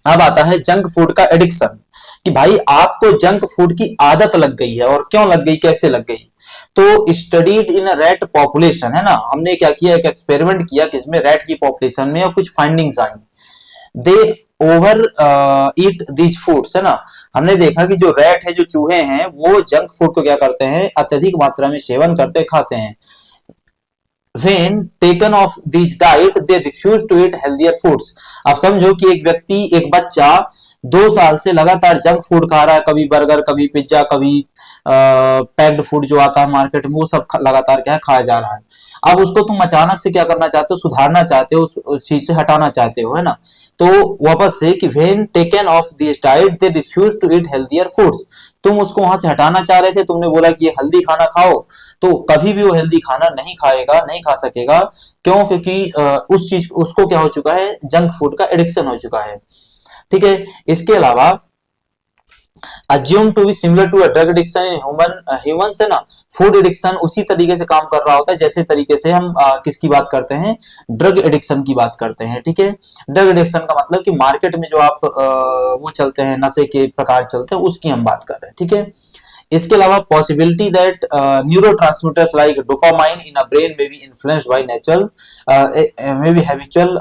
अब आता है जंक फूड का एडिक्शन, कि भाई आपको जंक फूड की आदत लग गई है, और क्यों लग गई, कैसे लग गई। तो स्टडीड इन रैट पॉपुलेशन, है ना, हमने क्या किया, एक एक्सपेरिमेंट किया किसमें, रैट की पॉपुलेशन में, और कुछ findings I. They over eat these foods, है ना। हमने देखा कि जो रैट है, जो चूहे हैं, वो जंक फूड को क्या करते हैं, अत्यधिक मात्रा में सेवन करते, खाते हैं। When taken off these diet, they refuse to eat healthier foods. अब समझो कि एक व्यक्ति, एक बच्चा 2 साल से लगातार जंक फूड खा रहा है, कभी बर्गर, कभी पिज्जा, कभी पैक्ड फूड जो आता है मार्केट में, वो सब लगातार क्या है खाया जा रहा है। अब उसको तुम अचानक से क्या करना चाहते हो, सुधारना चाहते हो, उस चीज से हटाना चाहते हो, है ना। तो वापस से कि when taken off this diet, they refuse to eat healthier foods. तुम उसको वहां से हटाना चाह रहे थे, तुमने बोला कि ये हेल्दी खाना खाओ, तो कभी भी वो हेल्दी खाना नहीं खाएगा, नहीं खा सकेगा। क्यों? क्योंकि उस चीज उसको क्या हो चुका है, जंक फूड का एडिक्शन हो चुका है, ठीक है। इसके अलावा assume to be similar to a drug addiction in humans, है ना। फूड एडिक्शन उसी तरीके से काम कर रहा होता है जैसे तरीके से हम किसकी बात करते हैं, ड्रग एडिक्शन की बात करते हैं, ठीक है। ड्रग एडिक्शन का मतलब कि मार्केट में जो आप वो चलते हैं, नशे के प्रकार चलते हैं, उसकी हम बात कर रहे हैं, ठीक है। इसके अलावा possibility that neurotransmitters like dopamine in a brain may be influenced by natural may be habitual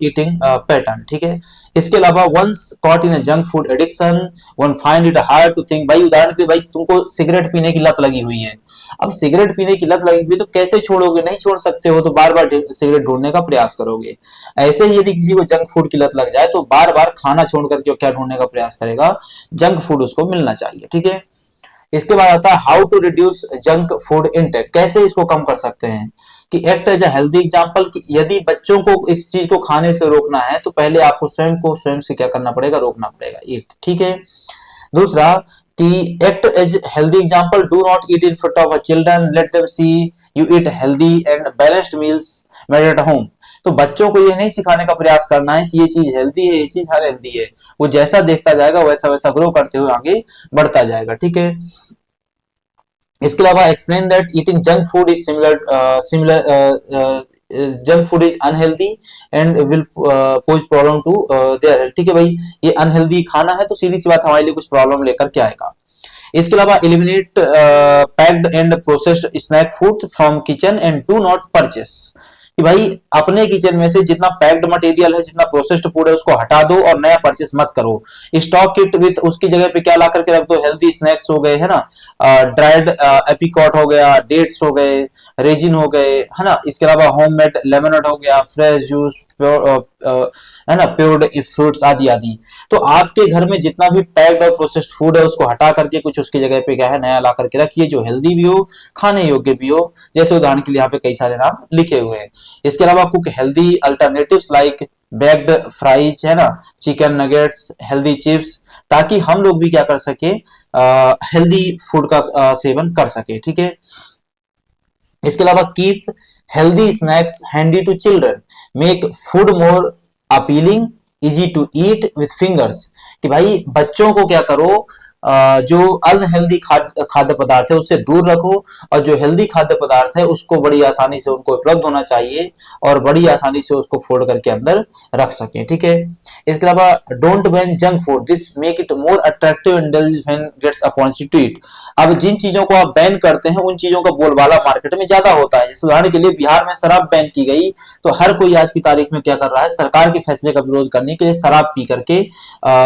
eating pattern, ठीक है। इसके अलावा once caught in a junk food addiction one find it hard to think. भाई उदाहरण के लिए, भाई तुमको सिगरेट पीने की लत लगी हुई है, अब सिगरेट पीने की लत लगी हुई तो कैसे छोड़ोगे, नहीं छोड़ सकते हो, तो बार बार सिगरेट ढूंढने का प्रयास करोगे। ऐसे ही यदि किसी को जंक फूड की लत लग जाए तो बार बार खाना छोड़ करके क्या ढूंढने का प्रयास करेगा, जंक फूड उसको मिलना चाहिए, ठीक है। इसके बाद आता है how to reduce junk food intake, कैसे इसको कम कर सकते हैं, कि act as a healthy example, कि यदि बच्चों को इस चीज को खाने से रोकना है तो पहले आपको स्वयं से क्या करना पड़ेगा, रोकना पड़ेगा, एक, ठीक है। दूसरा कि act as healthy example, do not eat in front of a children, let them see you eat healthy and balanced meals made at home. तो बच्चों को ये नहीं सिखाने का प्रयास करना है कि ये चीज हेल्दी है, ये चीज अनहेल्दी है, वो जैसा देखता जाएगा वैसा वैसा ग्रो करते हुए आगे बढ़ता जाएगा, ठीक है। इसके अलावा explain that eating junk food is similar junk food is unhealthy and will pose problem to their health, ठीक है। भाई ये अनहेल्दी खाना है तो सीधी सी बात हमारे लिए कुछ प्रॉब्लम लेकर के आएगा। इसके अलावा eliminate packed and processed snack food from kitchen and do not purchase, कि भाई अपने किचन में से जितना पैक्ड मटेरियल है, जितना प्रोसेस्ड फूड है, उसको हटा दो और नया परचेस मत करो। स्टॉक किट विथ उसकी जगह पे क्या ला करके रख दो, हेल्दी स्नैक्स हो गए, है ना, ड्राइड एपिकॉट हो गया, डेट्स हो गए, रेजिन हो गए, है ना, इसके अलावा होममेड लेमनेड हो गया, फ्रेश जूस, है ना, प्योर्ड फ्रूट्स आदि आदि। तो आपके घर में जितना भी पैक्ड और प्रोसेस्ड फूड है उसको हटा करके कुछ उसकी जगह पे क्या है नया ला करके रखिए, जो हेल्दी भी हो, खाने योग्य भी हो। जैसे उदाहरण के लिए यहाँ पे कई सारे नाम लिखे हुए हैं। इसके अलावा cook healthy alternatives like baked fries, है ना, चिकन नगेट्स, हेल्दी चिप्स, ताकि हम लोग भी क्या कर सके, हेल्दी फूड का सेवन कर सके। ठीक है। इसके अलावा keep healthy snacks handy to children, make food more appealing, easy to eat with fingers. कि भाई बच्चों को क्या करो, जो अनहेल्दी खाद्य पदार्थ है उससे दूर रखो, और जो हेल्दी खाद्य पदार्थ है उसको बड़ी आसानी से उनको उपलब्ध होना चाहिए और बड़ी आसानी से उसको फोड़ करके अंदर रख सके। ठीक है। इसके अलावा don't ban junk food, this make it more attractive indulge when gets opportunity to eat. अब जिन चीजों को आप बैन करते हैं उन चीजों का बोलबाला मार्केट में ज्यादा होता है। जैसे उदाहरण के लिए बिहार में शराब बैन की गई, तो हर कोई आज की तारीख में क्या कर रहा है, सरकार के फैसले का विरोध करने के लिए शराब पी करके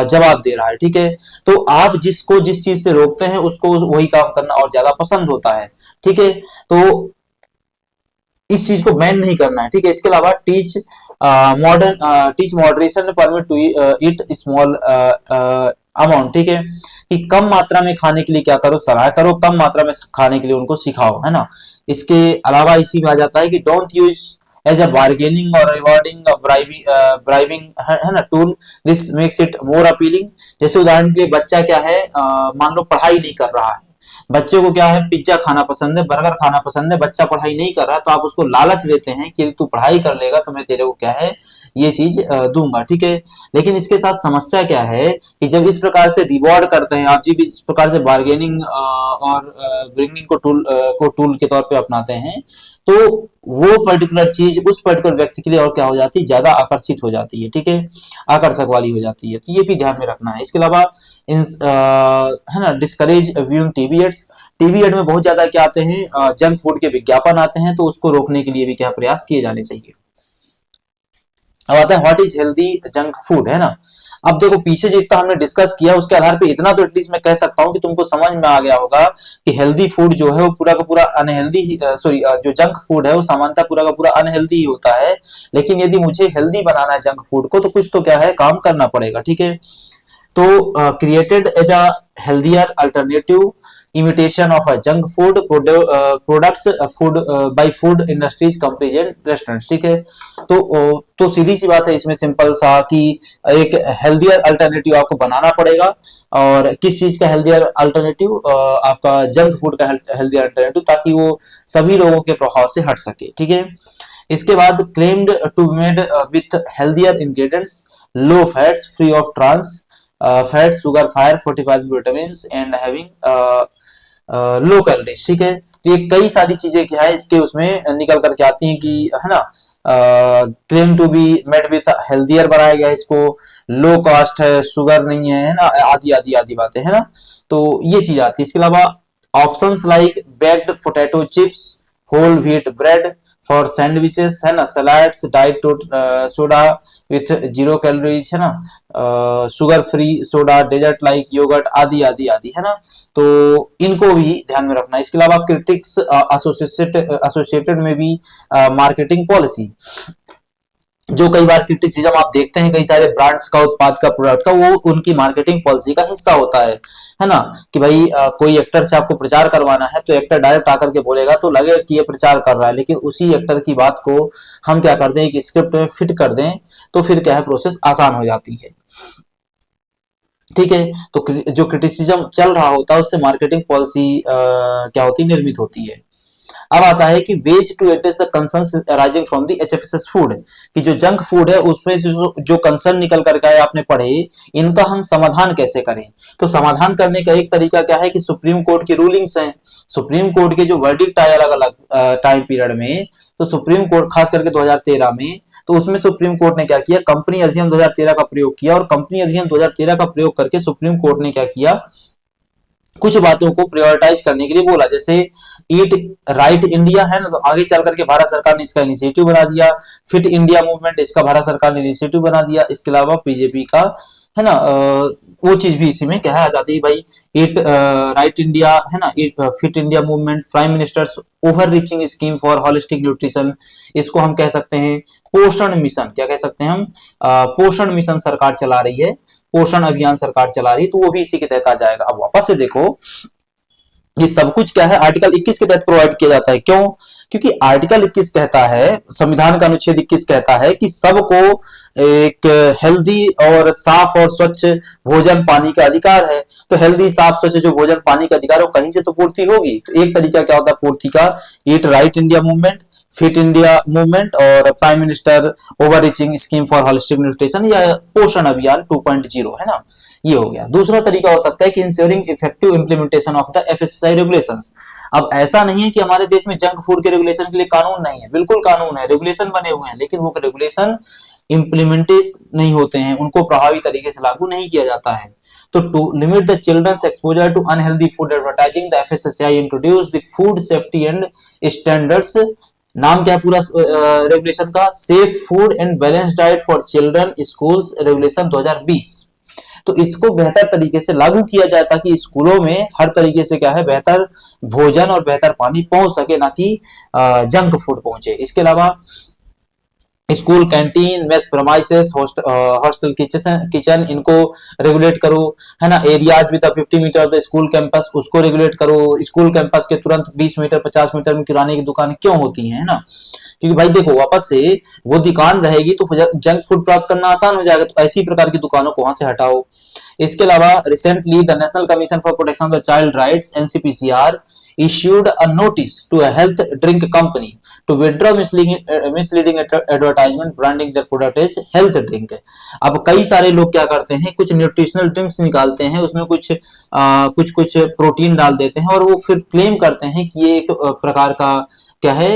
जवाब दे रहा है। ठीक है। तो आप जिसको जिस चीज से रोकते हैं उसको वही काम करना और ज्यादा पसंद होता है। ठीक है। तो इस चीज को बैन नहीं करना है। ठीक है। इसके अलावा teach moderation, permit to eat small amount. ठीक है। कि कम मात्रा में खाने के लिए क्या करो, सलाह करो, कम मात्रा में खाने के लिए उनको सिखाओ, है ना। इसके अलावा इसी में आ जाता है कि don't use as a bargaining और रिवॉर्डिंग ब्राइबिंग, है ना, tool, this makes it more appealing. जैसे उदाहरण के लिए बच्चा क्या है, मान लो पढ़ाई नहीं कर रहा है, बच्चे को क्या है, पिज्जा खाना पसंद है, बर्गर खाना पसंद है, बच्चा पढ़ाई नहीं कर रहा, तो आप उसको लालच देते हैं कि तू पढ़ाई कर लेगा तो मैं तेरे को क्या है ये चीज दूंगा। ठीक है। लेकिन इसके साथ समस्या क्या है कि जब इस प्रकार से रिवॉर्ड करते हैं आप, जब इस प्रकार से बार्गेनिंग और ब्रिंगिंग को टूल के तौर पे अपनाते हैं, तो वो पर्टिकुलर चीज उस पर्टिकुलर व्यक्ति के लिए और क्या हो जाती है, ज्यादा आकर्षित हो जाती है। ठीक है। आकर्षक वाली हो जाती है। तो ये भी ध्यान में रखना है। इसके अलावा है ना, discourage viewing TV ads. TV ad में बहुत ज्यादा क्या आते हैं, जंक फूड के विज्ञापन आते हैं, तो उसको रोकने के लिए भी क्या प्रयास किए जाने चाहिए। अब आता है what is healthy junk food, है ना। अब देखो पीछे जितना हमने डिस्कस किया उसके आधार पे इतना तो एटलीस्ट मैं कह सकता हूं कि तुमको समझ में आ गया होगा कि हेल्दी फूड जो है वो पूरा का पूरा अनहेल्दी, सॉरी, जो जंक फूड है वो सामान्यतः पूरा का पूरा अनहेल्दी ही होता है। लेकिन यदि मुझे हेल्दी बनाना है जंक फूड को, तो कुछ तो क्या है काम करना पड़ेगा। ठीक है। तो created as a healthier alternative imitation of a junk food products food by food industries companies and restaurants। ठीक है। तो सीधी सी बात है इसमें, सिंपल सा कि एक हेल्दियर अल्टरनेटिव आपको बनाना पड़ेगा। और किस चीज का हेल्दियर अल्टरनेटिव, आपका जंक फूड का हेल्दियर अल्टरनेटिव, ताकि वो सभी लोगों के प्रभाव से हट सके। ठीक है। इसके बाद claimed to be made with healthier ingredients, low fats, free of trans fat, sugar, fibre, 45 vitamin and having low calories. ठीक है। तो ये कई सारी चीजें क्या है इसके उसमें निकल करके आती हैं कि, है ना, claim to be made with healthier बनाया गया इसको, लो कॉस्ट है, शुगर नहीं है ना, आदि आदि आदि बातें, है ना। तो ये चीज आती है। इसके अलावा options like baked potato chips, whole wheat bread for sandwiches, है ना, salads, diet soda with zero calories, है ना, sugar free soda, dessert like yoghurt, आदि आदि आदि, है ना। तो इनको भी ध्यान में रखना है। इसके अलावा क्रिटिक्स एसोसिएटेड में भी मार्केटिंग पॉलिसी, जो कई बार क्रिटिसिज्म आप देखते हैं कई सारे ब्रांड्स का, उत्पाद का, प्रोडक्ट का, वो उनकी मार्केटिंग पॉलिसी का हिस्सा होता है ना। कि भाई कोई एक्टर से आपको प्रचार करवाना है, तो एक्टर डायरेक्ट आकर के बोलेगा तो लगेगा कि ये प्रचार कर रहा है, लेकिन उसी एक्टर की बात को हम क्या कर दें, एक स्क्रिप्ट में फिट कर दें, तो फिर क्या है प्रोसेस आसान हो जाती है। ठीक है। तो जो क्रिटिसिज्म चल रहा होता है उससे मार्केटिंग पॉलिसी क्या होती है, निर्मित होती है। अब आता है कि ways to address the concerns arising from the HFSS food, कि जो जंक फूड है उसमें से जो कंसर्न निकल करके आए आपने पढ़े, इनका हम समाधान कैसे करें। तो समाधान करने का एक तरीका क्या है कि सुप्रीम कोर्ट की रूलिंग्स हैं, सुप्रीम कोर्ट के जो वर्डिक्ट आए अलग अलग टाइम पीरियड में, तो सुप्रीम कोर्ट खास करके 2013 में, तो उसमें सुप्रीम कोर्ट ने क्या किया, कंपनी अधिनियम 2013 का प्रयोग किया, और कंपनी अधिनियम 2013 का प्रयोग करके सुप्रीम कोर्ट ने क्या किया, कुछ बातों को प्रायोरिटाइज करने के लिए बोला, जैसे ईट राइट इंडिया है ना, तो आगे चल करके भारत सरकार ने इसका इनिशिएटिव बना दिया। फिट इंडिया मूवमेंट, इसका भारत सरकार ने इनिशिएटिव बना दिया। इसके अलावा बीजेपी का है ना वो चीज भी इसी में क्या है आ जाती है भाई। ईट राइट इंडिया है ना, fit India movement, prime ministers over reaching scheme for holistic nutrition, इसको हम कह सकते हैं पोषण मिशन। क्या कह सकते हैं हम? पोषण मिशन सरकार चला रही है, पोषण अभियान सरकार चला रही है, तो वो भी इसी के तहत आ जाएगा। अब वापस से देखो, ये सब कुछ क्या है आर्टिकल 21 के तहत प्रोवाइड किया जाता है। क्यों? क्योंकि आर्टिकल 21 कहता है, संविधान का अनुच्छेद 21 कहता है कि सबको एक हेल्दी और साफ और स्वच्छ भोजन पानी का अधिकार है। तो हेल्दी साफ स्वच्छ जो भोजन पानी का अधिकार है वो कहीं से तो पूर्ति होगी। तो एक तरीका क्या होता है पूर्ति का? Eat right India movement, fit India movement और prime minister over reaching scheme for holistic nutrition या पोषण अभियान 2.0 है ना, ये हो गया। दूसरा तरीका हो सकता है कि ensuring effective implementation of the FSSI regulations. अब ऐसा नहीं है कि हमारे देश में जंक फूड के रेगुलेशन के लिए कानून नहीं है, बिल्कुल कानून है, रेगुलेशन बने हुए हैं, लेकिन वो रेगुलेशन इंप्लीमेंटेशन नहीं होते हैं, उनको प्रभावी तरीके से लागू नहीं किया जाता है। तो to limit the children's exposure to unhealthy food advertising, the FSSAI introduce the food safety and standards. नाम क्या है पूरा रेगुलेशन का? Safe food and balance diet for children schools regulation 2020। तो इसको बेहतर तरीके से लागू किया जाए ताकि स्कूलों में हर तरीके से क्या है बेहतर भोजन और बेहतर पानी पहुंच सके, ना कि जंक फूड पहुंचे। इसके अलावा school canteen, mess premises, hostel kitchen इनको रेगुलेट करो, है ना। Areas with 50 metre of the school campus, उसको रेगुलेट करो। स्कूल कैंपस के तुरंत 20 मीटर 50 मीटर में किराने की दुकान क्यों होती है ना? क्योंकि भाई देखो, वापस से वो दुकान रहेगी तो जंक फूड प्राप्त करना आसान हो जाएगा, तो ऐसी प्रकार की दुकानों को वहां से हटाओ। इसके अलावा recently the national commission for protection of the child rights NCPCR issued a notice to a health drink company to withdraw misleading advertisement branding their product as health drink। अब कई सारे लोग क्या करते हैं, कुछ न्यूट्रिशनल ड्रिंक्स निकालते हैं, उसमें कुछ प्रोटीन डाल देते हैं और वो फिर क्लेम करते हैं कि ये एक प्रकार का क्या है,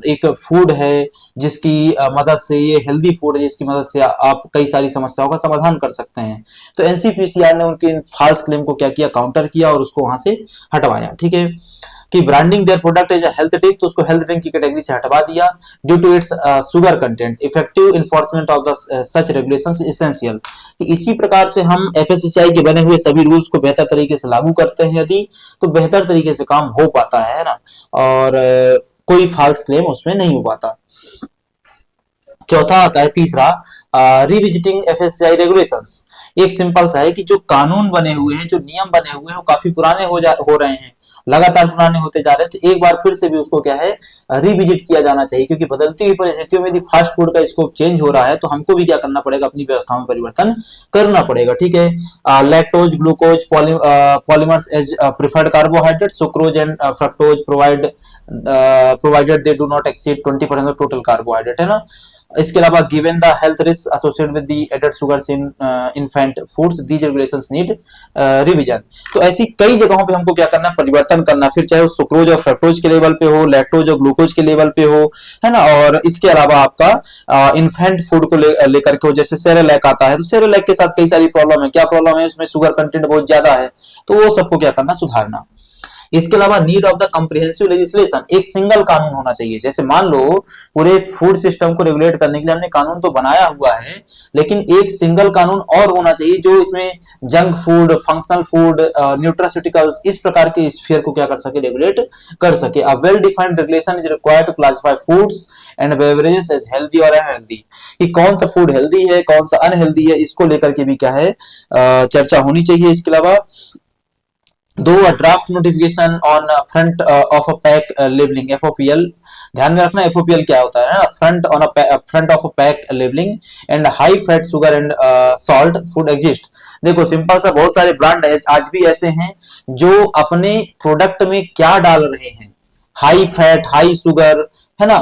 एक फूड है जिसकी मदद से, ये हेल्दी फूड है जिसकी मदद से आप कई सारी समस्याओं का समाधान कर सकते हैं। तो एनसीपीसीआर ने उनके फाल्स क्लेम को क्या किया, काउंटर किया और उसको वहां से हटवाया। ठीक है, कि branding their product as a health drink, तो उसको हेल्थ ड्रिंक की कैटेगरी से हटवा दिया। Due to its sugar content, effective enforcement of the such regulations essential. कि इसी प्रकार से हम एफएसएसआई के बने हुए सभी रूल्स को बेहतर तरीके से लागू करते हैं यदि, तो बेहतर तरीके से काम हो पाता है ना, और कोई फॉल्स क्लेम उसमें नहीं हो पाता। चौथा आता है तीसरा, रिविजिटिंग एफएसएसआई रेगुलेशंस। एक सिंपल सा है कि जो कानून बने हुए हैं, जो नियम बने हुए हैं, वो काफी पुराने हो रहे हैं, लगातार पुराने होते जा रहे हैं, तो एक बार फिर से भी उसको क्या है रिविजिट किया जाना चाहिए। क्योंकि बदलती हुई परिस्थितियों में यदि फास्ट फूड का स्कोप चेंज हो रहा है तो हमको भी क्या करना पड़ेगा, अपनी व्यवस्थाओं में परिवर्तन करना पड़ेगा। ठीक है, lactose, glucose, polymers as preferred carbohydrate, sucrose and fructose provided they do not exceed 20% of total carbohydrate, है ना। इसके अलावा given the health risk associated with the added sugars in infant foods, these regulations need revision. तो ऐसी कई जगहों पे हमको क्या करना, परिवर्तन करना, फिर चाहे वो सुक्रोज और फ्रक्टोज के लेवल पे हो, लैक्टोज और ग्लूकोज के लेवल पे हो, है ना। और इसके अलावा आपका इन्फेंट फूड को लेकर के हो, जैसे सेरेलैक आता है, तो सेरेलैक के साथ कई सारी प्रॉब्लम है। क्या प्रॉब्लम है? उसमें शुगर कंटेंट बहुत ज्यादा है, तो वो सबको क्या करना, सुधारना। इसके अलावा need of the comprehensive legislation, एक सिंगल कानून होना चाहिए। जैसे मान लो पूरे फूड सिस्टम को रेगुलेट करने के लिए हमने कानून तो बनाया हुआ है, लेकिन एक सिंगल कानून और होना चाहिए जो इसमें junk food, functional food, nutraceuticals, इस प्रकार के स्फीयर को क्या कर सके, रेगुलेट कर सके। A well defined regulation is required to classify foods and beverages as healthy और अनहेल्दी। कि कौन सा फूड हेल्दी है, कौन सा अनहेल्दी है, इसको लेकर के भी क्या है चर्चा होनी चाहिए। इसके अलावा दो draft notification on front of a pack labelling, FOPL, ध्यान में रखना एफओपीएल क्या होता है ना, front of a pack labelling and high fat sugar and salt food exist. देखो सिंपल सा, बहुत सारे ब्रांड आज भी ऐसे हैं जो अपने प्रोडक्ट में क्या डाल रहे हैं, हाई फैट, हाई शुगर, है ना,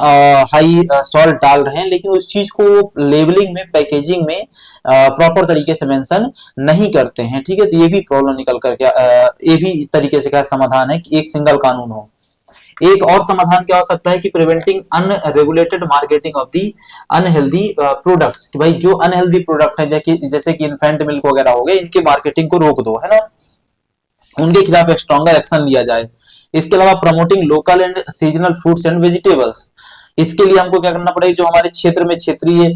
हाई सॉल्ट डाल रहे हैं, लेकिन उस चीज को लेबलिंग में, पैकेजिंग में प्रॉपर तरीके से मेंशन नहीं करते हैं। ठीक है, तो ये भी प्रॉब्लम निकल करके ये भी तरीके से क्या समाधान है कि एक सिंगल कानून हो। एक और समाधान क्या हो सकता है कि preventing unregulated marketing of the unhealthy products, कि भाई जो अनहेल्दी प्रोडक्ट है जैसे कि इन्फेंट मिल्क वगैरह हो गए, इनके मार्केटिंग को रोक दो, है ना। उनके खिलाफ स्ट्रॉन्गर एक्शन लिया जाए। इसके अलावा promoting local and seasonal fruits and vegetables, इसके लिए हमको क्या करना पड़ेगा, जो हमारे क्षेत्र में क्षेत्रीय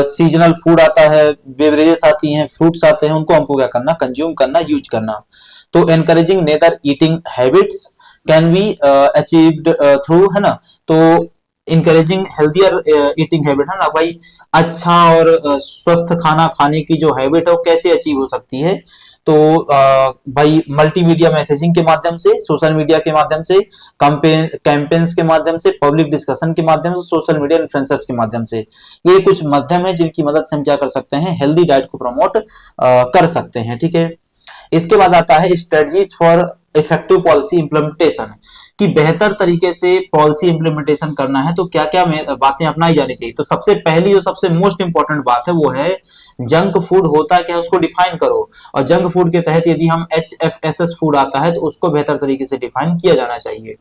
सीजनल फूड आता है, बेवरेजेस आती हैं, फ्रूट्स आते हैं, उनको हमको क्या करना, कंज्यूम करना, यूज करना। तो encouraging neither eating habits can be achieved through, है ना, तो इंकरेजिंग हेल्थियर ईटिंग हैबिट, है ना भाई, अच्छा और स्वस्थ खाना खाने की जो हैबिट है वो कैसे अचीव हो सकती है, तो भाई मल्टीमीडिया मैसेजिंग के माध्यम से, सोशल मीडिया के माध्यम से, कैंपेन्स के माध्यम से, पब्लिक डिस्कशन के माध्यम से, सोशल मीडिया इन्फ्लुएंसर्स के माध्यम से, ये कुछ माध्यम है जिनकी मदद से हम क्या कर सकते हैं, हेल्दी डाइट को प्रमोट कर सकते हैं। ठीक है, इसके बाद आता है strategies for effective policy implementation, कि बेहतर तरीके से पॉलिसी इंप्लीमेंटेशन करना है तो क्या क्या बातें अपनाई जानी चाहिए। तो सबसे पहली जो सबसे मोस्ट इंपॉर्टेंट बात है वो है जंक फूड होता क्या है उसको डिफाइन करो, और जंक फूड के तहत यदि हम HFSS फूड आता है तो उसको बेहतर तरीके से डिफाइन किया जाना चाहिए।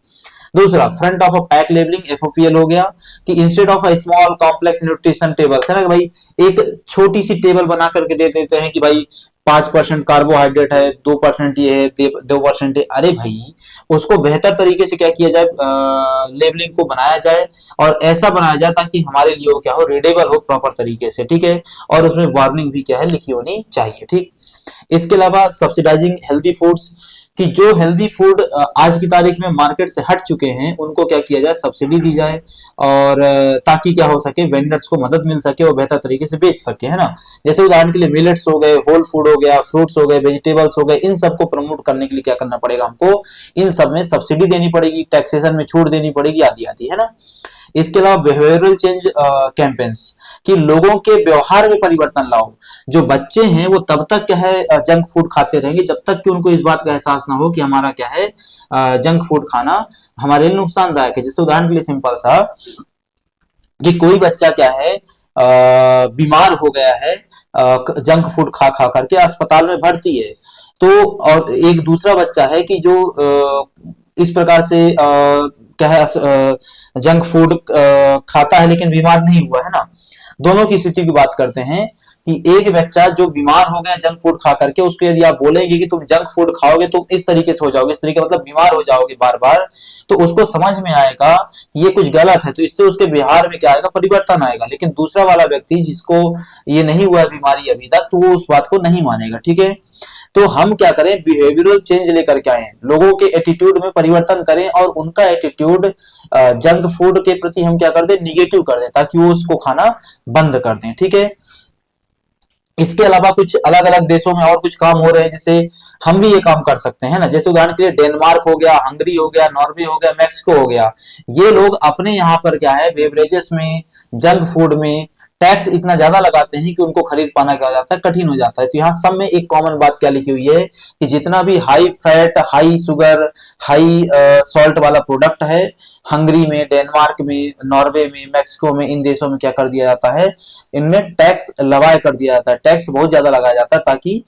दूसरा, front of a pack labelling, FOPL हो गया, कि instead of a small complex nutrition tables, है ना भाई, एक छोटी सी टेबल बना करके दे देते हैं कि भाई 5% कार्बोहाइड्रेट है, 2% ये है, 2% अरे भाई उसको बेहतर तरीके से क्या किया जाए, लेबलिंग को बनाया जाए, और ऐसा बनाया जाए ताकि हमारे लिए वो क्या हो, रीडेबल हो प्रॉपर तरीके से। ठीक है, और उसमें वार्निंग भी क्या है, लिखी होनी चाहिए। ठीक, इसके अलावा सब्सिडाइजिंग हेल्दी फूड्स, कि जो हेल्दी फूड आज की तारीख में मार्केट से हट चुके हैं उनको क्या किया जाए, सब्सिडी दी जाए, और ताकि क्या हो सके, वेंडर्स को मदद मिल सके और बेहतर तरीके से बेच सके, है ना। जैसे उदाहरण के लिए मिलेट्स हो गए, होल फूड हो गया, फ्रूट्स हो गए, वेजिटेबल्स हो गए, इन सबको प्रमोट करने के लिए क्या करना पड़ेगा हमको, इन सब में सब्सिडी देनी पड़ेगी, टैक्सेशन में छूट देनी पड़ेगी, आदि आदि, है ना। इसके अलावा बिहेवियरल चेंज कैंपेन्स, कि लोगों के व्यवहार में परिवर्तन लाओ। जो बच्चे हैं वो तब तक क्या है जंक फूड खाते रहेंगे जब तक कि उनको इस बात का एहसास ना हो कि हमारा क्या है, जंक फूड खाना हमारे लिए नुकसानदायक है। जैसे उदाहरण के लिए सिंपल सा, कि कोई बच्चा क्या है बीमार हो गया है जंक फूड खा खा करके, अस्पताल में भर्ती है, तो और एक दूसरा बच्चा है कि जो इस प्रकार से क्या है, जंक फूड खाता है लेकिन बीमार नहीं हुआ, है ना। दोनों की स्थिति की बात करते हैं, कि एक बच्चा जो बीमार हो गया जंक फूड खा करके, उसको यदि आप बोलेंगे कि तुम जंक फूड खाओगे तुम इस तरीके से हो जाओगे, इस तरीके मतलब बीमार हो जाओगे बार बार, तो उसको समझ में आएगा कि ये कुछ गलत है, तो इससे उसके व्यवहार में क्या आएगा, परिवर्तन आएगा। लेकिन दूसरा वाला व्यक्ति जिसको ये नहीं हुआ बीमारी अभी तक, तो वो उस बात को नहीं मानेगा। ठीक है, तो हम क्या करें, बिहेवियरल चेंज लेकर के आए, लोगों के एटीट्यूड में परिवर्तन करें, और उनका एटीट्यूड जंक फूड के प्रति हम क्या कर दें, निगेटिव कर दें, ताकि वो उसको खाना बंद कर दें। ठीक है, इसके अलावा कुछ अलग अलग देशों में और कुछ काम हो रहे हैं, जैसे हम भी ये काम कर सकते हैं ना। जैसे उदाहरण के लिए डेनमार्क हो गया, हंगरी हो गया, नॉर्वे हो गया, मैक्सिको हो गया, ये लोग अपने यहाँ पर क्या है, बेवरेजेस में, जंक फूड में टैक्स इतना ज्यादा लगाते हैं कि उनको खरीद पाना क्या हो जाता है, कठिन हो जाता है। तो यहाँ सब में एक कॉमन बात क्या लिखी हुई है, कि जितना भी high fat, high sugar, high salt वाला प्रोडक्ट है, हंगरी में, डेनमार्क में, नॉर्वे में, मैक्सिको में, इन देशों में क्या कर दिया जाता है, इनमें टैक्स लगाया कर दिया जाता है, टैक्स बहुत ज्यादा लगाया जाता है, ताकि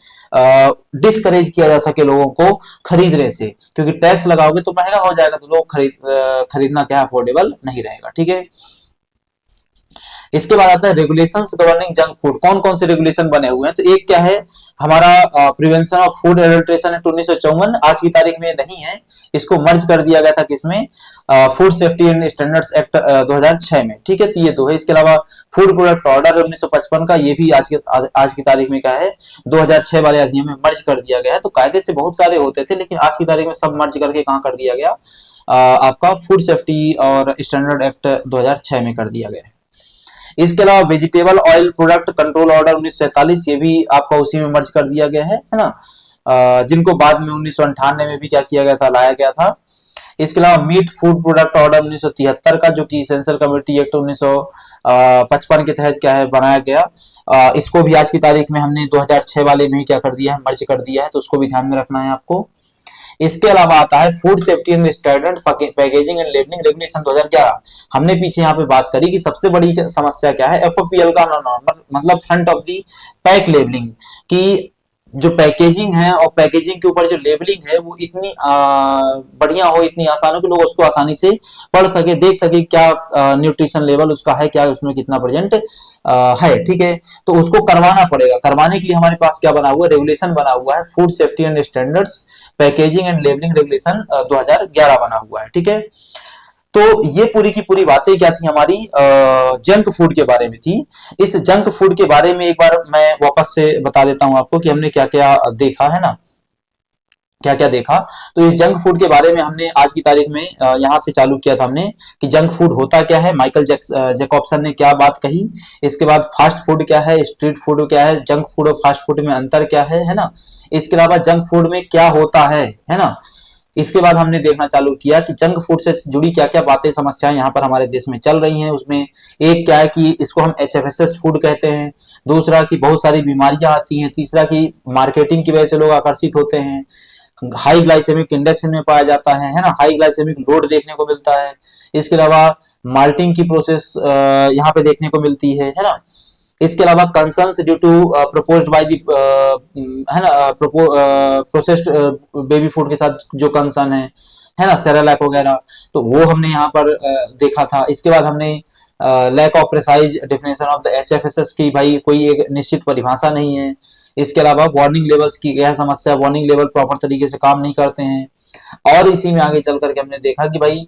डिस्करेज किया जा सके लोगों को खरीदने से, क्योंकि टैक्स लगाओगे तो महंगा हो जाएगा, तो लोग खरीदना क्या अफोर्डेबल नहीं रहेगा। ठीक है, इसके बाद आता है रेगुलेशंस गवर्निंग जंक फूड। कौन कौन से रेगुलेशन बने हुए हैं, तो एक क्या है, हमारा prevention of food adulteration act 1954, आज की तारीख में नहीं है, इसको मर्ज कर दिया गया था किसमें, food safety and standards act 2006 में। ठीक है, तो ये तो है। इसके अलावा फूड प्रोडक्ट ऑर्डर 1955 का, ये भी आज की तारीख में क्या है, 2006 वाले अधिनियम में मर्ज कर दिया गया है। तो कायदे से बहुत सारे होते थे, लेकिन आज की तारीख में सब मर्ज करके कहाँ कर दिया गया, आपका फूड सेफ्टी और स्टैंडर्ड एक्ट 2006 में कर दिया गया है। इसके अलावा vegetable oil product control order 1947, ये भी आपका उसी में मर्ज कर दिया गया है ना, जिनको बाद में 1998 में भी क्या किया गया था, लाया गया था। इसके अलावा मीट फूड प्रोडक्ट ऑर्डर 1973 का, जो कि इसेंशियल कम्युनिटी एक्ट 1955 के तहत क्या है, बनाया गया। इसको भी आज की तारीख में हमने 2006 वाले में ही क्या कर दिया है, मर्ज कर दिया है, तो उसको भी ध्यान में रखना है आपको। इसके अलावा आता है food safety and standard packaging and labelling regulation 2011। हमने पीछे यहाँ पे बात करी कि सबसे बड़ी समस्या क्या है, FOPL का नॉर्मल मतलब front of the pack labelling, कि जो पैकेजिंग है और पैकेजिंग के ऊपर जो लेबलिंग है वो इतनी बढ़िया हो, इतनी आसान हो कि लोग उसको आसानी से पढ़ सके, देख सके क्या न्यूट्रिशन लेवल उसका है, क्या उसमें कितना प्रेजेंट है। ठीक है, तो उसको करवाना पड़ेगा। करवाने के लिए हमारे पास क्या बना हुआ है, रेगुलेशन बना हुआ है, food safety and standards packaging and labelling regulation 2011 बना हुआ है। ठीक है, तो ये पूरी की पूरी बातें क्या थी हमारी, जंक फूड के बारे में थी। इस जंक फूड के बारे में एक बार मैं वापस से बता देता हूं आपको कि हमने क्या क्या देखा है ना, क्या क्या देखा। तो इस जंक फूड के बारे में हमने आज की तारीख में यहां से चालू किया था हमने कि जंक फूड होता क्या है, माइकल जैकॉब्सन ने क्या बात कही। इसके बाद फास्ट फूड क्या है, स्ट्रीट फूड क्या है, जंक फूड और फास्ट फूड में अंतर क्या है ना। इसके अलावा जंक फूड में क्या होता है ना। इसके बाद हमने देखना चालू किया कि जंक फूड से जुड़ी क्या क्या बातें, समस्याएं यहाँ पर हमारे देश में चल रही हैं। उसमें एक क्या है कि इसको हम HFSS फूड कहते हैं, दूसरा कि बहुत सारी बीमारियां आती हैं, तीसरा कि मार्केटिंग की वजह से लोग आकर्षित होते हैं, हाई ग्लाइसेमिक इंडेक्स में पाया जाता है ना, हाई ग्लाइसेमिक लोड देखने को मिलता है। इसके अलावा माल्टिंग की प्रोसेस यहाँ पे देखने को मिलती है ना। इसके अलावा concerns due to proposed by the है ना प्रोसेस्ड बेबी फूड के साथ जो कंसर्न है ना, सेरेलैक वगैरह, तो वो हमने यहाँ पर देखा था। इसके बाद हमने lack of precise definition of the HFSS की, भाई कोई एक निश्चित परिभाषा नहीं है। इसके अलावा वार्निंग लेवल्स की क्या समस्या, वार्निंग लेवल प्रॉपर तरीके से काम नहीं करते हैं। और इसी में आगे चल करके हमने देखा कि भाई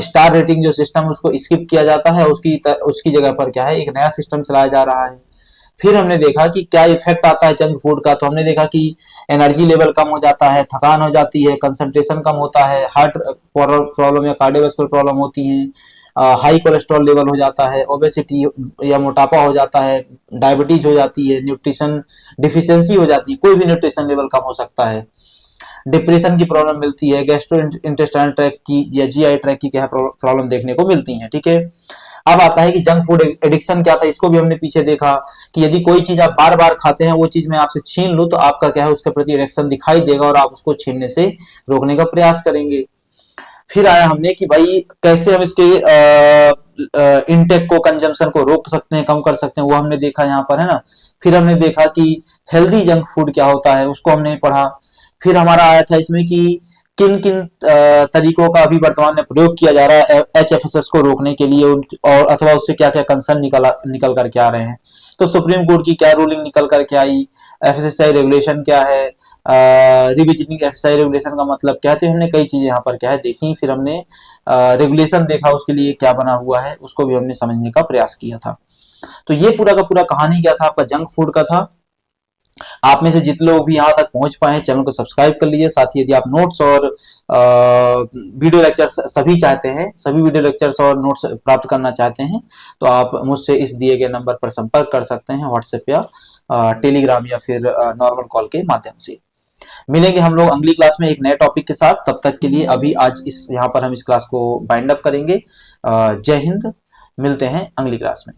स्टार रेटिंग जो सिस्टम उसको स्किप किया जाता है, उसकी जगह पर क्या है, एक नया सिस्टम चलाया जा रहा है। फिर हमने देखा कि क्या इफेक्ट आता है जंक फूड का, तो हमने देखा कि एनर्जी लेवल कम हो जाता है, थकान हो जाती है, कंसंट्रेशन कम होता है, हार्ट प्रॉब्लम या कार्डियोवास्कुलर प्रॉब्लम होती है, हाई कोलेस्ट्रॉल लेवल हो जाता है, ओबेसिटी या मोटापा हो जाता है, डायबिटीज हो जाती है, न्यूट्रिशन डिफिशियंसी हो जाती है, कोई भी न्यूट्रिशन लेवल कम हो सकता है, डिप्रेशन की प्रॉब्लम मिलती है, गैस्ट्रो इंटेस्टाइनल ट्रैक की या GI ट्रैक की क्या प्रॉब्लम देखने को मिलती है। ठीक है, अब आता है कि जंक फूड एडिक्शन क्या था। इसको भी हमने पीछे देखा कि यदि कोई चीज आप बार बार खाते हैं, वो चीज मैं आपसे छीन लूं तो आपका क्या है, उसके प्रति एडिक्शन दिखाई देगा और आप उसको छीनने से रोकने का प्रयास करेंगे। फिर आया हमने कि भाई कैसे हम इसके इनटेक को, कंजम्पशन को रोक सकते हैं, कम कर सकते हैं, वो हमने देखा यहाँ पर है ना। फिर हमने देखा कि हेल्दी जंक फूड क्या होता है, उसको हमने पढ़ा। फिर हमारा आया था इसमें कि किन किन तरीकों का अभी वर्तमान में प्रयोग किया जा रहा है HFSS को रोकने के लिए, और अथवा उससे क्या क्या कंसर्न निकल करके आ रहे हैं। तो सुप्रीम कोर्ट की क्या रूलिंग निकल करके आई, FSSAI रेगुलेशन क्या है, रिविजनिंग FSSAI रेगुलेशन का मतलब क्या है। तो हमने कई चीजें यहाँ पर क्या है देखी। फिर हमने रेगुलेशन देखा, उसके लिए क्या बना हुआ है उसको भी हमने समझने का प्रयास किया था। तो ये पूरा का पूरा कहानी क्या था, आपका जंक फूड का था। आप में से जितने लोग भी यहाँ तक पहुंच पाए हैं, चैनल को सब्सक्राइब कर लीजिए। साथ ही यदि आप नोट्स और वीडियो लेक्चर्स सभी चाहते हैं, सभी वीडियो लेक्चर्स और नोट्स प्राप्त करना चाहते हैं, तो आप मुझसे इस दिए गए नंबर पर संपर्क कर सकते हैं, व्हाट्सएप या टेलीग्राम या फिर नॉर्मल कॉल के माध्यम से। मिलेंगे हम लोग अगली क्लास में एक नए टॉपिक के साथ। तब तक के लिए अभी आज इस यहाँ पर हम इस क्लास को बाइंड अप करेंगे। जय हिंद, मिलते हैं अगली क्लास में।